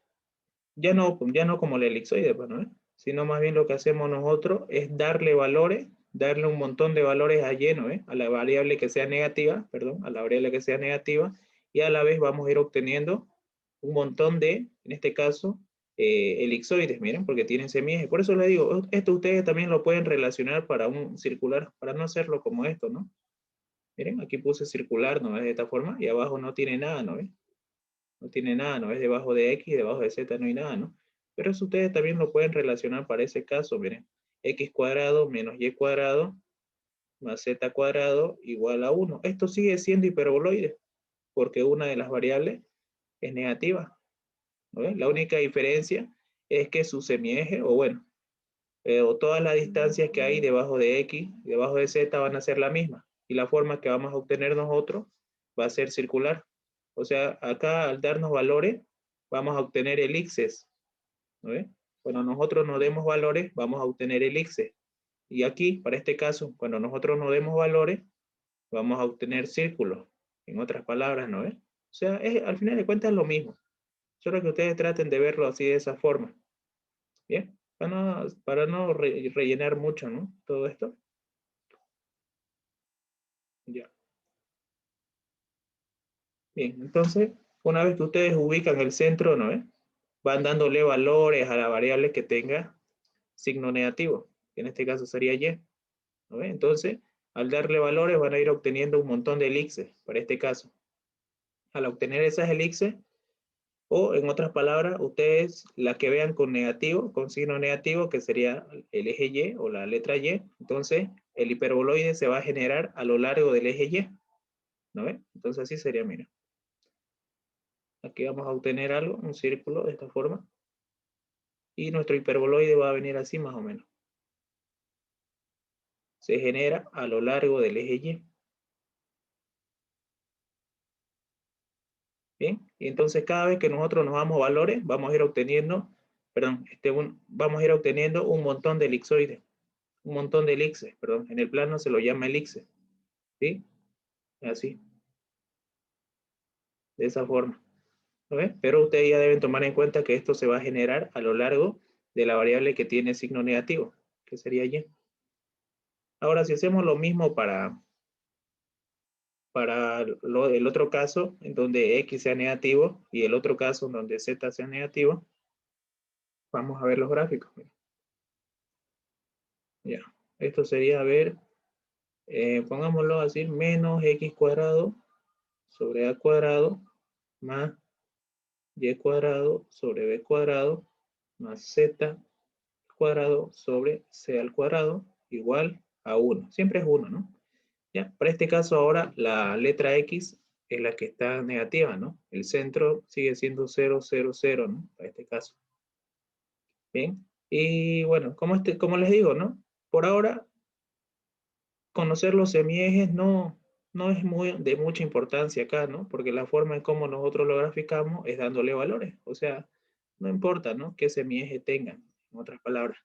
A: ya no como el elipsoide, pues, ¿no? Sino más bien lo que hacemos nosotros es darle valores, darle un montón de valores a Y, ¿no? A la variable que sea negativa, perdón, a la variable que sea negativa, y a la vez vamos a ir obteniendo un montón de, en este caso, elipsoides, miren, porque tienen semiejes. Por eso les digo, esto ustedes también lo pueden relacionar para un circular, para no hacerlo como esto, ¿no? Miren, aquí puse circular, ¿no? Es de esta forma, y abajo no tiene nada, ¿no? No tiene nada, ¿no? Es debajo de X, debajo de Z no hay nada, ¿no? Pero eso ustedes también lo pueden relacionar para ese caso, miren. X cuadrado menos Y cuadrado más Z cuadrado igual a 1. Esto sigue siendo hiperboloide, porque una de las variables es negativa, ¿no? La única diferencia es que su semieje, o bueno, o todas las distancias que hay debajo de X y debajo de Z van a ser la misma. Y la forma que vamos a obtener nosotros va a ser circular. O sea, acá al darnos valores, vamos a obtener elipses, ¿no ve? Cuando nosotros nos demos valores, vamos a obtener elipses. Y aquí, para este caso, cuando nosotros nos demos valores, vamos a obtener círculos. En otras palabras, ¿no ve? O sea, al final de cuentas es lo mismo. Solo que ustedes traten de verlo así de esa forma. ¿Bien? Para no rellenar mucho, ¿no? Todo esto. Ya. Bien, entonces, una vez que ustedes ubican el centro, ¿no? Van dándole valores a la variable que tenga signo negativo, que en este caso sería Y, ¿no? Entonces, al darle valores van a ir obteniendo un montón de elipses, para este caso. Al obtener esas elipses, o en otras palabras, ustedes la que vean con negativo, con signo negativo, que sería el eje Y o la letra Y, entonces el hiperboloide se va a generar a lo largo del eje Y, ¿no ve? Entonces así sería, mira. Aquí vamos a obtener algo, un círculo de esta forma. Y nuestro hiperboloide va a venir así más o menos. Se genera a lo largo del eje Y. Bien, y entonces cada vez que nosotros nos damos valores, vamos a ir obteniendo, perdón, vamos a ir obteniendo un montón de elipsoides, un montón de elipses, perdón, en el plano se lo llama elipse, ¿sí? Así, de esa forma, ¿no ves? Pero ustedes ya deben tomar en cuenta que esto se va a generar a lo largo de la variable que tiene signo negativo, que sería Y. Ahora, si hacemos lo mismo para el otro caso, en donde X sea negativo, y el otro caso en donde Z sea negativo, vamos a ver los gráficos. Ya, esto sería, a ver, pongámoslo así, menos X cuadrado sobre A cuadrado más Y cuadrado sobre B cuadrado más Z cuadrado sobre C al cuadrado igual a 1. Siempre es 1, ¿no? Ya, para este caso ahora la letra X es la que está negativa, ¿no? El centro sigue siendo 0, 0, 0, ¿no? Para este caso. Bien. Y bueno, como les digo, ¿no? Por ahora, conocer los semiejes no es de mucha importancia acá, ¿no? Porque la forma en cómo nosotros lo graficamos es dándole valores. O sea, no importa, ¿no? Qué semieje tengan, en otras palabras.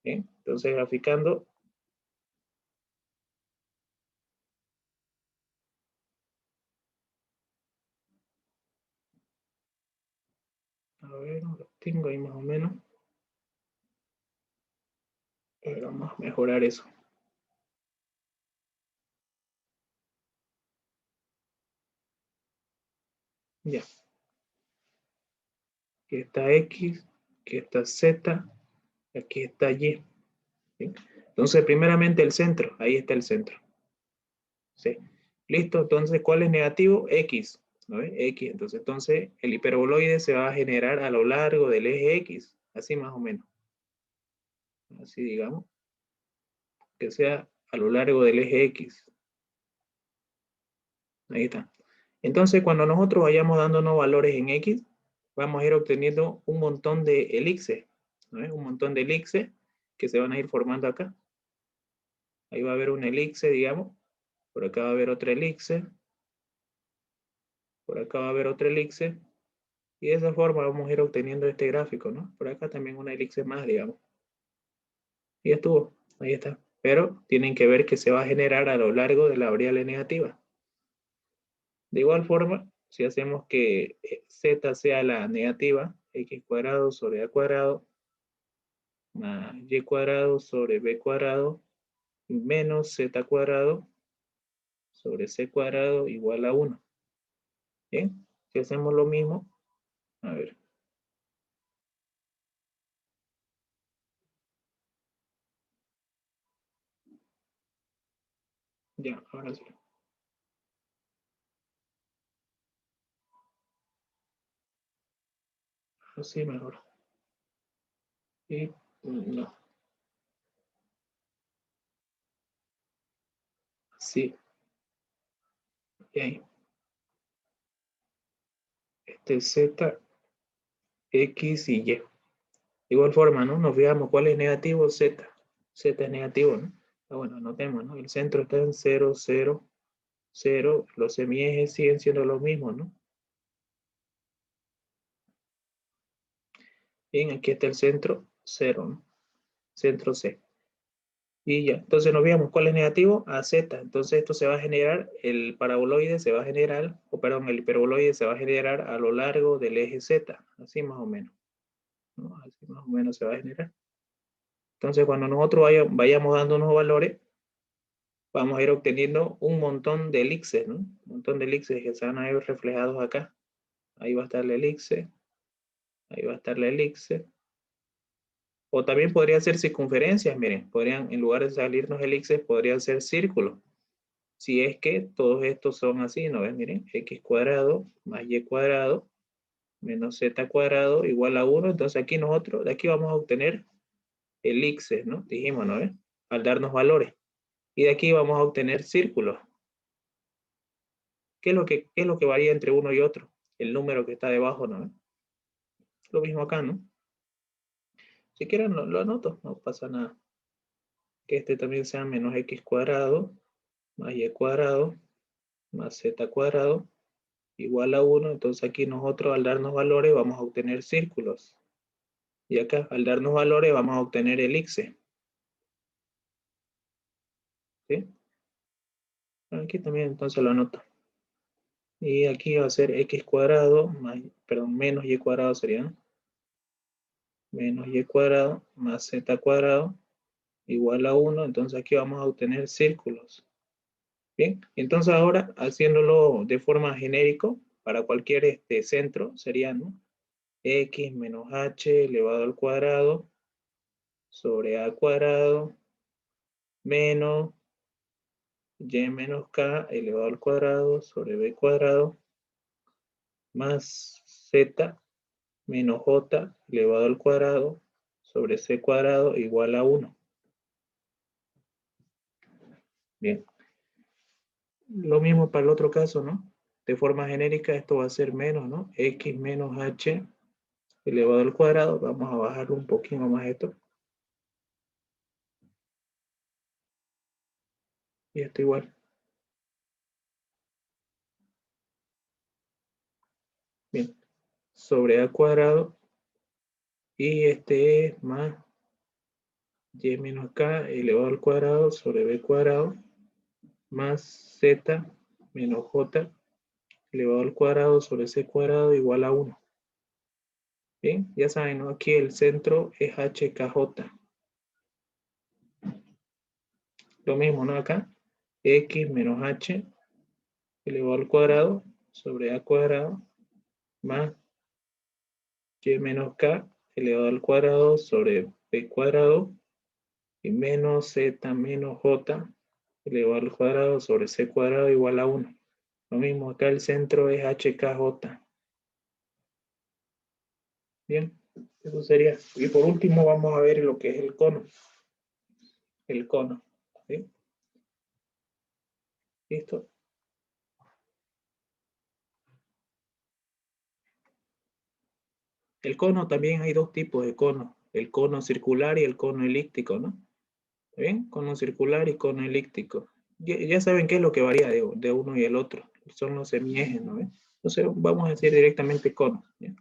A: Bien. Entonces, graficando. A ver, lo tengo ahí más o menos. Vamos a mejorar eso. Ya. Aquí está X, aquí está Z, aquí está Y. ¿Sí? Entonces, primeramente el centro, ahí está el centro. ¿Sí? Listo, entonces, ¿cuál es negativo? X. ¿No ve? X. Entonces, el hiperboloide se va a generar a lo largo del eje X. Así más o menos. Así digamos. Que sea a lo largo del eje X. Ahí está. Entonces, cuando nosotros vayamos dándonos valores en X, vamos a ir obteniendo un montón de elipses. ¿No ve? Un montón de elipses que se van a ir formando acá. Ahí va a haber una elipse, digamos. Por acá va a haber otra elipse. Por acá va a haber otra elipse. Y de esa forma vamos a ir obteniendo este gráfico, ¿no? Por acá también una elipse más, digamos. Y ya estuvo. Ahí está. Pero tienen que ver que se va a generar a lo largo de la variable negativa. De igual forma, si hacemos que z sea la negativa, x cuadrado sobre a cuadrado, más y cuadrado sobre b cuadrado, menos z cuadrado sobre c cuadrado igual a 1. ¿Bien? Si hacemos lo mismo, a ver. Ya, ahora sí. Así mejor. Y no. Sí. Bien. Este es z, x y y. De igual forma, ¿no? Nos fijamos cuál es negativo, z. Z es negativo, ¿no? Ah, bueno, anotemos, ¿no? El centro está en 0, 0, 0. Los semiejes siguen siendo los mismos, ¿no? Bien, aquí está el centro, 0, ¿no? Centro C. Y ya, entonces nos veamos cuál es negativo, a z. Entonces esto se va a generar, el paraboloide se va a generar, o perdón, el hiperboloide se va a generar a lo largo del eje z, así más o menos, ¿no? Así más o menos se va a generar. Entonces cuando nosotros vayamos dando unos valores, vamos a ir obteniendo un montón de elipses, ¿no? Un montón de elipses que se van a ir reflejados acá. Ahí va a estar la elipse, ahí va a estar la elipse. O también podría ser circunferencias, miren, podrían, en lugar de salirnos elipses, podrían ser círculos. Si es que todos estos son así, ¿no ven? Miren, x cuadrado más y cuadrado menos z cuadrado igual a 1. Entonces aquí nosotros, de aquí vamos a obtener elipses, ¿no? Dijimos, ¿no ven? Al darnos valores. Y de aquí vamos a obtener círculos. ¿Qué es lo que varía entre uno y otro? El número que está debajo, ¿no ven? Lo mismo acá, ¿no? Si quieren lo anoto, no pasa nada. Que este también sea menos x cuadrado más y cuadrado más z cuadrado igual a 1. Entonces aquí nosotros al darnos valores vamos a obtener círculos. Y acá al darnos valores vamos a obtener elipse. ¿Sí? Aquí también entonces lo anoto. Y aquí va a ser x cuadrado más, perdón, menos y cuadrado sería, ¿no? Menos y cuadrado más z cuadrado igual a 1. Entonces aquí vamos a obtener círculos. Bien, entonces ahora haciéndolo de forma genérico para cualquier centro sería, ¿no? X menos h elevado al cuadrado sobre a cuadrado menos y menos k elevado al cuadrado sobre b cuadrado más z menos j elevado al cuadrado sobre c cuadrado igual a 1. Bien. Lo mismo para el otro caso, ¿no? De forma genérica esto va a ser menos, ¿no? X menos h elevado al cuadrado. Vamos a bajar un poquito más esto. Y esto igual. Bien. Sobre a cuadrado. Y este es más y menos k elevado al cuadrado sobre b cuadrado más z menos j elevado al cuadrado sobre c cuadrado igual a 1. Bien, ya saben, ¿no? Aquí el centro es hkj. Lo mismo, ¿no? Acá, x menos h elevado al cuadrado sobre a cuadrado más y menos k elevado al cuadrado sobre b cuadrado y menos z menos j elevado al cuadrado sobre c cuadrado igual a 1. Lo mismo, acá el centro es hkj. Bien, eso sería. Y por último vamos a ver lo que es el cono. El cono. ¿Sí? ¿Listo? El cono también hay dos tipos de cono. El cono circular y el cono elíptico, ¿no? ¿Está bien? Cono circular y cono elíptico. Ya saben qué es lo que varía de uno y el otro. Son los semiejes, ¿no? Entonces vamos a decir directamente cono. ¿Ya?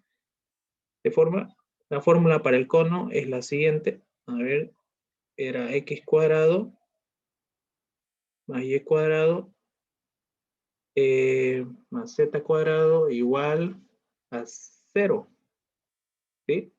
A: La fórmula para el cono es la siguiente. A ver, era x cuadrado más y cuadrado más z cuadrado igual a 0. ¿Sí?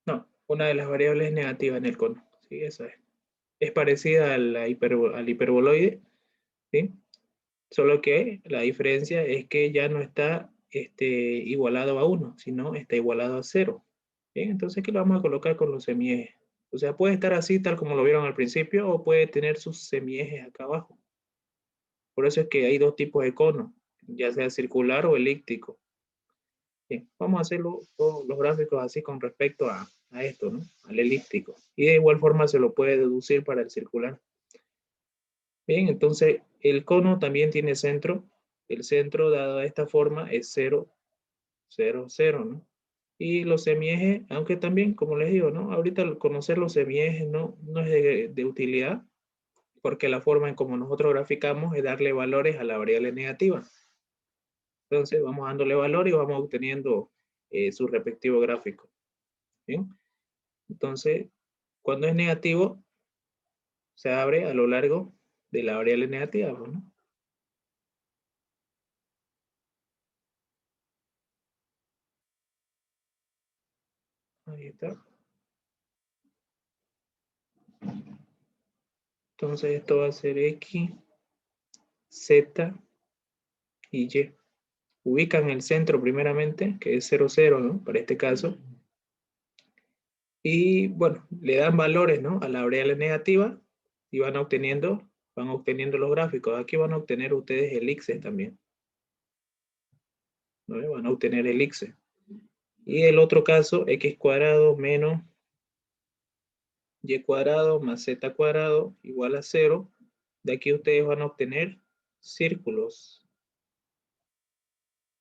A: No, una de las variables negativa en el cono. Sí, esa es. Es parecida al hiperboloide, ¿sí? Solo que la diferencia es que ya no está igualado a 1, sino está igualado a 0. Bien, entonces aquí lo vamos a colocar con los semiejes. O sea, puede estar así tal como lo vieron al principio o puede tener sus semiejes acá abajo. Por eso es que hay dos tipos de cono, ya sea circular o elíptico. Bien, vamos a hacerlo todos los gráficos así con respecto a esto, ¿no? Al elíptico. Y de igual forma se lo puede deducir para el circular. Bien, entonces el cono también tiene centro. El centro dado de esta forma es 0, 0, 0, ¿no? Y los semiejes, aunque también, como les digo, ¿no? Ahorita conocer los semiejes no es de utilidad, porque la forma en como nosotros graficamos es darle valores a la variable negativa. Entonces vamos dándole valor y vamos obteniendo su respectivo gráfico. ¿Bien? Entonces, cuando es negativo, se abre a lo largo de la variable negativa, ¿no? Ahí está. Entonces esto va a ser X, Z y Y. Ubican el centro primeramente, que es 0, 0, ¿no? Para este caso. Y bueno, le dan valores, ¿no? A la variable negativa y van obteniendo los gráficos. Aquí van a obtener ustedes elixes también. ¿No? Van a obtener elixes. Y el otro caso, x cuadrado menos y cuadrado más z cuadrado igual a 0. De aquí ustedes van a obtener círculos.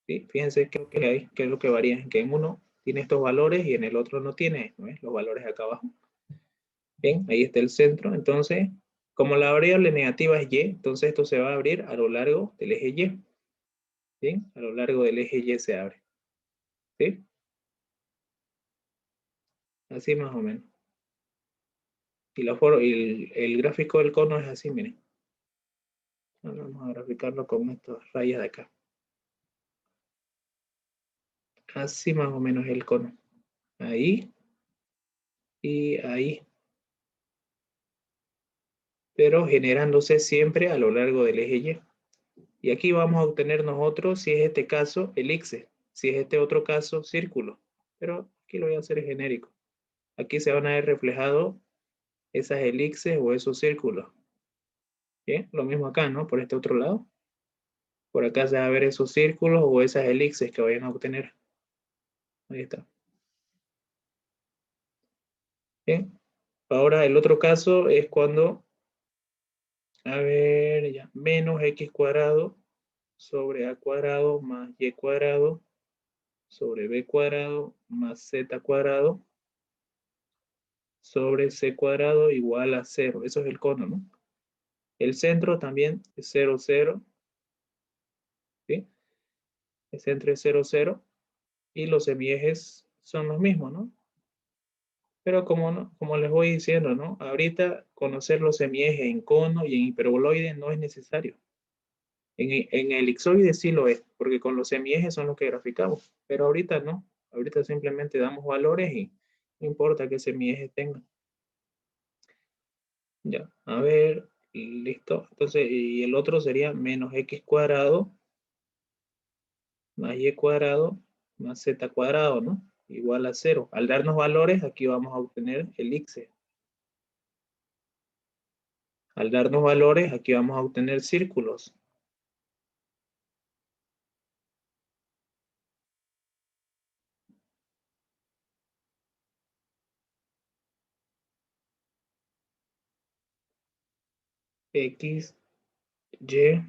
A: ¿Sí? Fíjense qué es lo que varía, que en uno tiene estos valores y en el otro no tiene, ¿no? Los valores acá abajo. Bien, ahí está el centro. Entonces, como la variable negativa es y, entonces esto se va a abrir a lo largo del eje y. Bien, a lo largo del eje y se abre. ¿Sí? Así más o menos. Y el gráfico del cono es así, miren. Ahora vamos a graficarlo con estas rayas de acá. Así más o menos el cono. Ahí y ahí. Pero generándose siempre a lo largo del eje y. Y aquí vamos a obtener nosotros, si es este caso, elixir. Si es este otro caso, círculo. Pero aquí lo voy a hacer genérico. Aquí se van a ver reflejados esas elixes o esos círculos. Bien, lo mismo acá, ¿no? Por este otro lado. Por acá se van a ver esos círculos o esas elixes que vayan a obtener. Ahí está. Bien. Ahora el otro caso es cuando, a ver, ya, menos x cuadrado sobre a cuadrado más y cuadrado sobre b cuadrado más z cuadrado sobre c cuadrado igual a 0. Eso es el cono, ¿no? El centro también es 0, 0. ¿Sí? El centro es 0, 0. Y los semiejes son los mismos, ¿no? Pero como les voy diciendo, ¿no? Ahorita conocer los semiejes en cono y en hiperboloide no es necesario. En el elipsoide sí lo es, porque con los semiejes son los que graficamos, pero ahorita no. Ahorita simplemente damos valores y no importa qué semieje tenga. Ya, a ver, listo. Entonces, y el otro sería menos x cuadrado más y cuadrado más z cuadrado, ¿no? Igual a 0. Al darnos valores, aquí vamos a obtener el x. Al darnos valores, aquí vamos a obtener círculos. X, Y.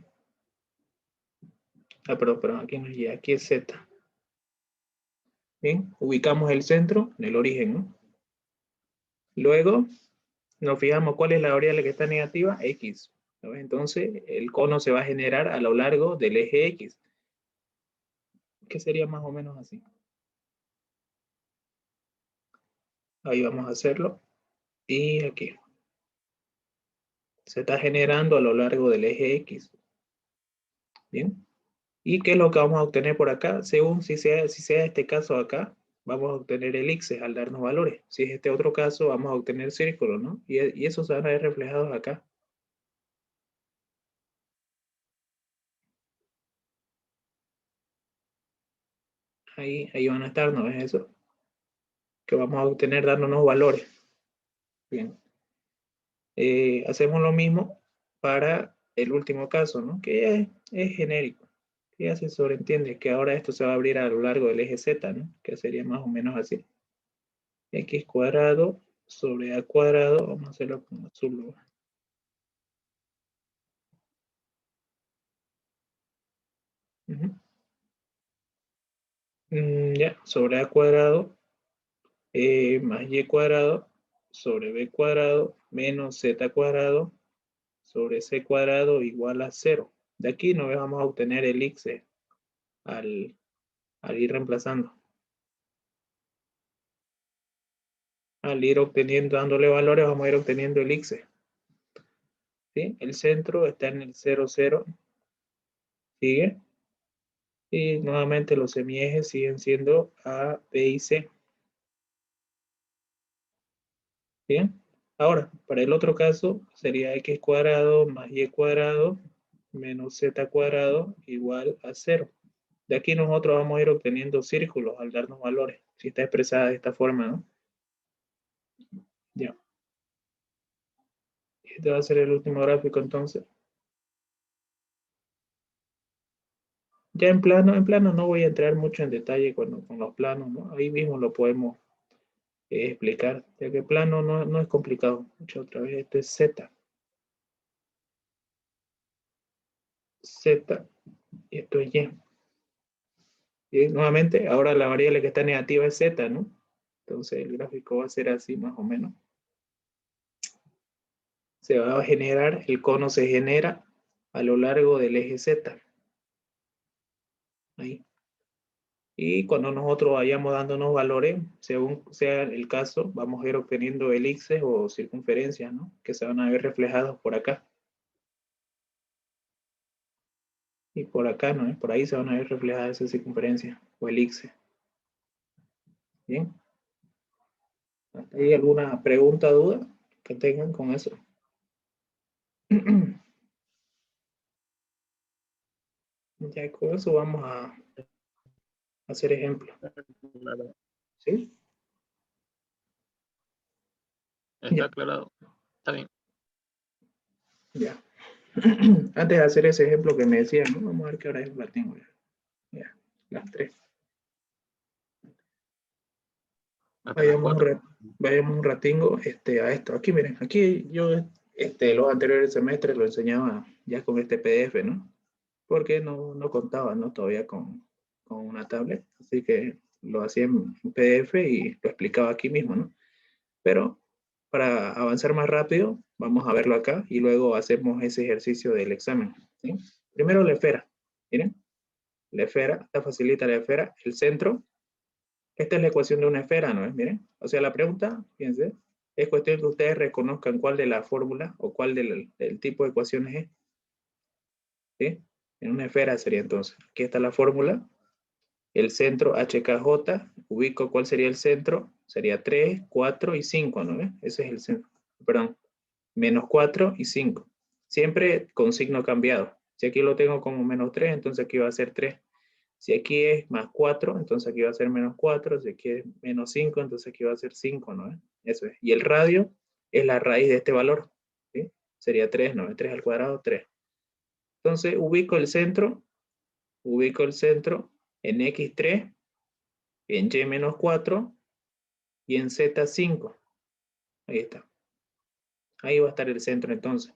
A: Perdón, aquí no es Y, aquí es Z. Bien, ubicamos el centro en el origen, ¿no? Luego, nos fijamos cuál es la variable que está negativa, X. ¿No? Entonces, el cono se va a generar a lo largo del eje X. Que sería más o menos así. Ahí vamos a hacerlo. Y aquí. Se está generando a lo largo del eje X. Bien. ¿Y qué es lo que vamos a obtener por acá? Según si sea este caso acá, vamos a obtener elipses al darnos valores. Si es este otro caso, vamos a obtener círculos, ¿no? Y esos van a ver reflejados acá. Ahí van a estar, ¿no es eso? Que vamos a obtener dándonos valores. Bien. Hacemos lo mismo para el último caso, ¿no? Que es genérico. Que ya se sobreentiende que ahora esto se va a abrir a lo largo del eje Z, ¿no? Que sería más o menos así. X cuadrado sobre A cuadrado, vamos a hacerlo con azul. Ya, sobre A cuadrado más Y cuadrado sobre B cuadrado menos Z cuadrado sobre C cuadrado igual a 0. De aquí nos vamos a obtener el X al ir reemplazando. Al ir obteniendo, dándole valores, vamos a ir obteniendo el X. ¿Sí? El centro está en el 0, 0. Sigue. Y nuevamente los semiejes siguen siendo A, B y C. Bien. Ahora, para el otro caso, sería x cuadrado más y cuadrado menos z cuadrado igual a 0. De aquí nosotros vamos a ir obteniendo círculos al darnos valores, si está expresada de esta forma, ¿no? Ya. Este va a ser el último gráfico entonces. Ya en plano no voy a entrar mucho en detalle con los planos, ¿no? Ahí mismo lo podemos explicar, ya que plano no es complicado. Mucho otra vez, esto es Z. Z, y esto es Y. Y nuevamente, ahora la variable que está negativa es Z, ¿no? Entonces el gráfico va a ser así más o menos. Se va a generar, el cono se genera a lo largo del eje Z. Ahí. Y cuando nosotros vayamos dándonos valores, según sea el caso, vamos a ir obteniendo elipses o circunferencias, ¿no? Que se van a ver reflejados por acá. Y por acá, ¿no? Por ahí se van a ver reflejadas esas circunferencias o elipses. Bien. ¿Hay alguna pregunta, duda que tengan con eso? Ya con eso vamos a hacer ejemplos. ¿Sí?
E: Está
A: Ya.
E: aclarado. Está bien.
A: Ya. Antes de hacer ese ejemplo que me decían, ¿no? Vamos a ver qué hora es la tengo. Ya, las 3.
E: Hasta las 4.
A: Vayamos un ratingo a esto. Aquí, miren, aquí yo los anteriores semestres lo enseñaba ya con este PDF, ¿no? Porque no contaba, ¿no? Todavía con una tablet. Así que lo hacía en PDF y lo explicaba aquí mismo, ¿no? Pero para avanzar más rápido, vamos a verlo acá y luego hacemos ese ejercicio del examen. ¿Sí? Primero la esfera. Miren, la esfera, esta facilita la esfera. El centro, esta es la ecuación de una esfera, ¿no es? Miren, o sea, la pregunta, fíjense, es cuestión que ustedes reconozcan cuál de la fórmula o cuál del tipo de ecuaciones es. ¿Sí? En una esfera sería entonces. Aquí está la fórmula. El centro HKJ, ubico cuál sería el centro. Sería 3, 4 y 5, ¿no ves? Ese es el centro. Perdón, menos 4 y 5. Siempre con signo cambiado. Si aquí lo tengo como menos 3, entonces aquí va a ser 3. Si aquí es más 4, entonces aquí va a ser menos 4. Si aquí es menos 5, entonces aquí va a ser 5, ¿no? Eso es. Y el radio es la raíz de este valor. ¿Sí? Sería 3, ¿no? 3 al cuadrado, 3. Entonces ubico el centro en X3, en Y menos 4 y en Z5. Ahí está. Ahí va a estar el centro entonces.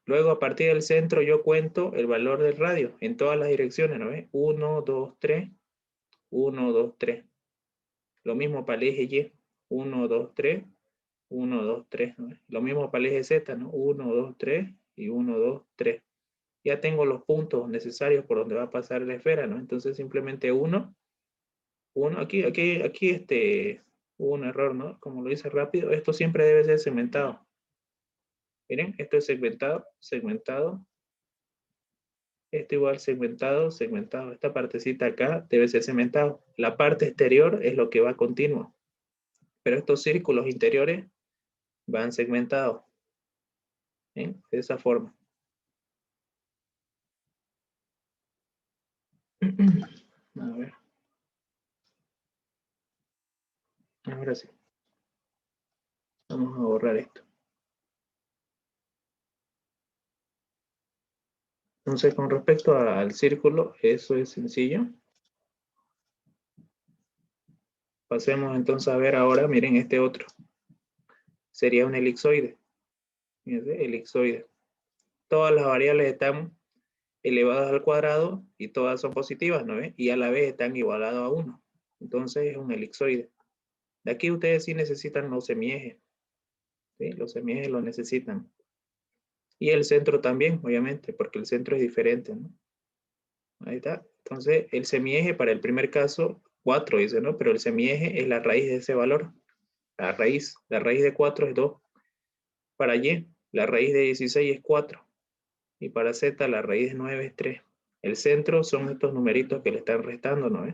A: Luego, a partir del centro, yo cuento el valor del radio en todas las direcciones, ¿no ves? 1, 2, 3, 1, 2, 3. Lo mismo para el eje Y. 1, 2, 3, 1, 2, 3. ¿No ves? Lo mismo para el eje Z, ¿no? 1, 2, 3 y 1, 2, 3. Ya tengo los puntos necesarios por donde va a pasar la esfera, ¿no? Entonces, simplemente 1, aquí hubo un error, ¿no? Como lo hice rápido, esto siempre debe ser segmentado. Miren, esto es segmentado. Esto igual segmentado. Esta partecita acá debe ser segmentado. La parte exterior es lo que va continuo. Pero estos círculos interiores van segmentados. ¿Bien? De esa forma. A ver. Ahora sí. Vamos a borrar esto. Entonces, con respecto al círculo, eso es sencillo. Pasemos entonces a ver ahora, miren este otro. Sería un elipsoide. Fíjense, elipsoide. Todas las variables están elevadas al cuadrado y todas son positivas, ¿no ves? Y a la vez están igualadas a 1. Entonces es un elipsoide. De aquí ustedes sí necesitan los semiejes. ¿Sí? Los semiejes los necesitan. Y el centro también, obviamente, porque el centro es diferente, ¿no? Ahí está. Entonces, el semieje para el primer caso, 4 dice, ¿no? Pero el semieje es la raíz de ese valor. La raíz de 4 es 2. Para Y, la raíz de 16 es 4. Y para Z, la raíz de 9 es 3. El centro son estos numeritos que le están restando, ¿no?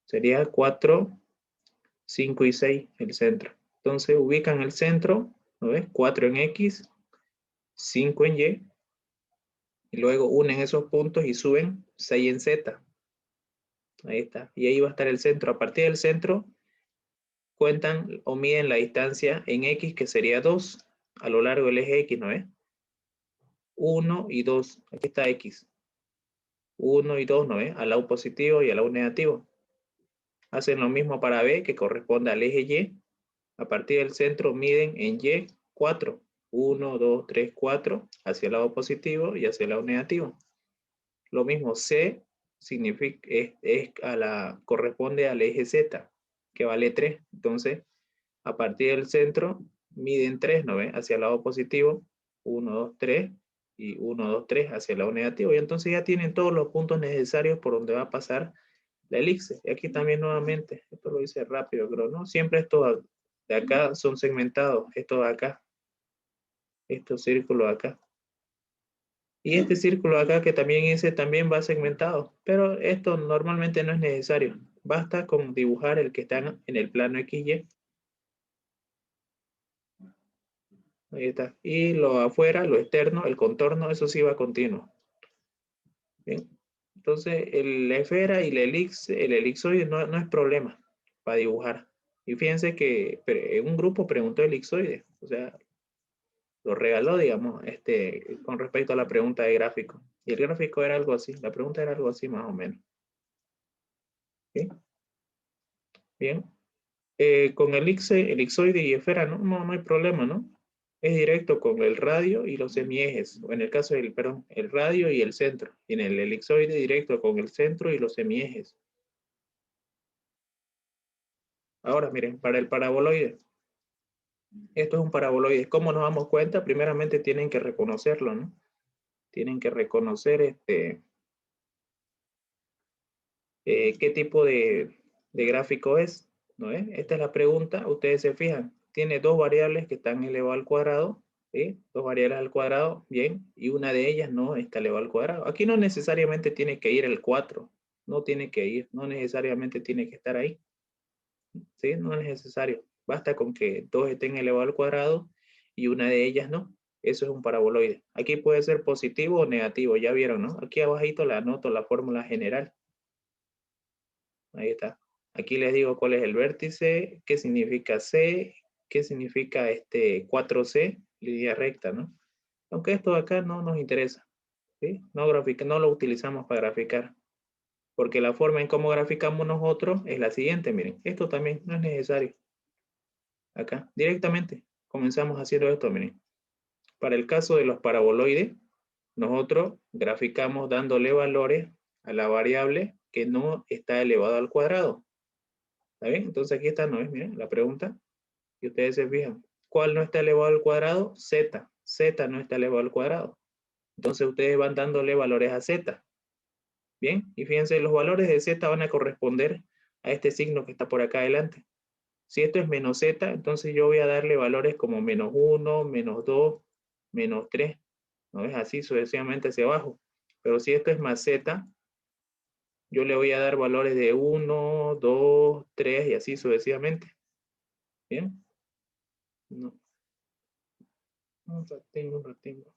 A: Sería 4, 5 y 6 el centro. Entonces, ubican el centro, ¿no ves? 4 en X, 5 en Y, y luego unen esos puntos y suben 6 en Z. Ahí está. Y ahí va a estar el centro. A partir del centro, cuentan o miden la distancia en X, que sería 2, a lo largo del eje X, ¿no ves? 1 y 2. Aquí está X. 1 y 2, ¿no ves? Al lado positivo y al lado negativo. Hacen lo mismo para B, que corresponde al eje Y. A partir del centro miden en Y 4. 1, 2, 3, 4, hacia el lado positivo y hacia el lado negativo. Lo mismo, C significa, corresponde al eje Z, que vale 3. Entonces, a partir del centro, miden 3, ¿no ve? Hacia el lado positivo, 1, 2, 3, y 1, 2, 3 hacia el lado negativo. Y entonces ya tienen todos los puntos necesarios por donde va a pasar la elipse. Y aquí también nuevamente, esto lo hice rápido, pero no, siempre estos de acá son segmentados, estos de acá, estos círculos de acá. Y este círculo acá que también hice también va segmentado, pero esto normalmente no es necesario. Basta con dibujar el que está en el plano XY. Ahí está. Y lo afuera, lo externo, el contorno, eso sí va continuo. Bien. Entonces, la esfera y el elipsoide no es problema para dibujar. Y fíjense que un grupo preguntó elipsoide, o sea, lo regaló, digamos, con respecto a la pregunta de gráfico. Y el gráfico era algo así, la pregunta era algo así más o menos. ¿Sí? Bien. Con elipsoide y esfera no hay problema, ¿no? Es directo con el radio y los semiejes, o en el caso del, perdón, el radio y el centro. Y en el elipsoide directo con el centro y los semiejes. Ahora, miren, para el paraboloide. Esto es un paraboloide. ¿Cómo nos damos cuenta? Primeramente tienen que reconocerlo, ¿no? Tienen que reconocer qué tipo de gráfico es, ¿no es? Esta es la pregunta. Ustedes se fijan. Tiene dos variables que están elevadas al cuadrado ¿Sí? Dos variables al cuadrado, bien, y una de ellas no está elevado al cuadrado. Aquí no necesariamente tiene que ir el 4, no tiene que ir, no necesariamente tiene que estar ahí. ¿Sí? No es necesario. Basta con que dos estén elevado al cuadrado y una de ellas no. Eso es un paraboloide. Aquí puede ser positivo o negativo, ya vieron, ¿no? Aquí abajito le anoto la fórmula general. Ahí está. Aquí les digo cuál es el vértice, qué significa C, qué significa 4C, línea recta, ¿no? Aunque esto de acá no nos interesa, ¿sí? No lo utilizamos para graficar, porque la forma en cómo graficamos nosotros es la siguiente, miren. Esto también no es necesario. Acá, directamente, comenzamos haciendo esto, miren. Para el caso de los paraboloides, nosotros graficamos dándole valores a la variable que no está elevado al cuadrado. ¿Está bien? Entonces aquí está, ¿no es? Miren, la pregunta. Y ustedes se fijan. ¿Cuál no está elevado al cuadrado? Z. Z no está elevado al cuadrado. Entonces ustedes van dándole valores a Z. Bien, y fíjense, los valores de Z van a corresponder a este signo que está por acá adelante. Si esto es menos Z, entonces yo voy a darle valores como menos 1, menos 2, menos 3. ¿No es así sucesivamente hacia abajo? Pero si esto es más Z, yo le voy a dar valores de 1, 2, 3 y así sucesivamente. ¿Bien? No. Un ratingo.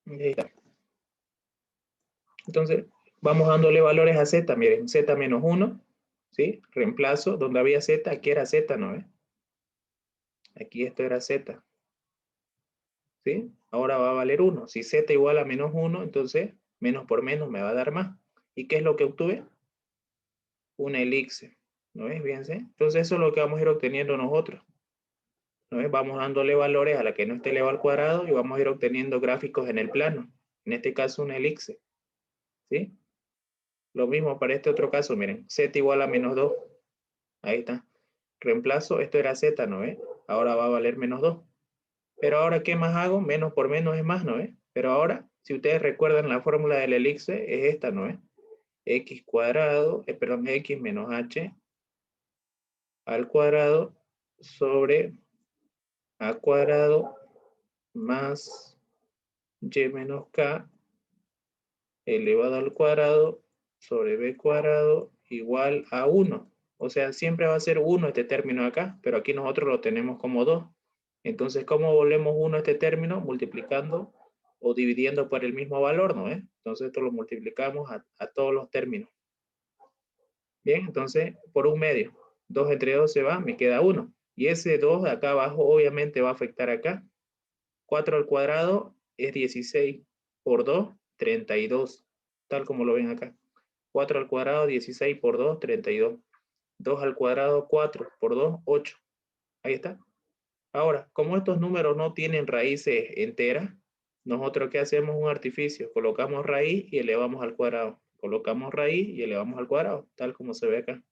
A: Ahí está. Entonces, vamos dándole valores a Z. Miren, Z menos 1, ¿sí? Reemplazo, donde había Z, aquí era Z, ¿no ves? Aquí esto era Z. ¿Sí? Ahora va a valer 1. Si Z igual a menos 1, entonces menos por menos me va a dar más. ¿Y qué es lo que obtuve? Una elipse. ¿No ves? Fíjense. Entonces eso es lo que vamos a ir obteniendo nosotros. ¿No ves? Vamos dándole valores a la que no esté elevado al cuadrado y vamos a ir obteniendo gráficos en el plano. En este caso una elipse. ¿Sí? Lo mismo para este otro caso, miren. Z igual a menos 2. Ahí está. Reemplazo, esto era Z, ¿no ves? Ahora va a valer menos 2. Pero ahora, ¿qué más hago? Menos por menos es más, ¿no es? Pero ahora, si ustedes recuerdan la fórmula del elipse, es esta, ¿no es? X cuadrado, X menos H al cuadrado sobre A cuadrado más Y menos K elevado al cuadrado sobre B cuadrado igual a 1. O sea, siempre va a ser 1 este término acá, pero aquí nosotros lo tenemos como 2. Entonces, ¿cómo volvemos 1 este término? Multiplicando o dividiendo por el mismo valor, ¿no? Entonces, esto lo multiplicamos a todos los términos. Bien, entonces, por un medio. 2 entre 2 se va, me queda 1. Y ese 2 de acá abajo obviamente va a afectar acá. 4 al cuadrado es 16 por 2, 32. Tal como lo ven acá. 4 al cuadrado, 16 por 2, 32. 2 al cuadrado, 4 por 2, 8. Ahí está. Ahora, como estos números no tienen raíces enteras, nosotros ¿qué hacemos? Un artificio. Colocamos raíz y elevamos al cuadrado. Colocamos raíz y elevamos al cuadrado, tal como se ve acá.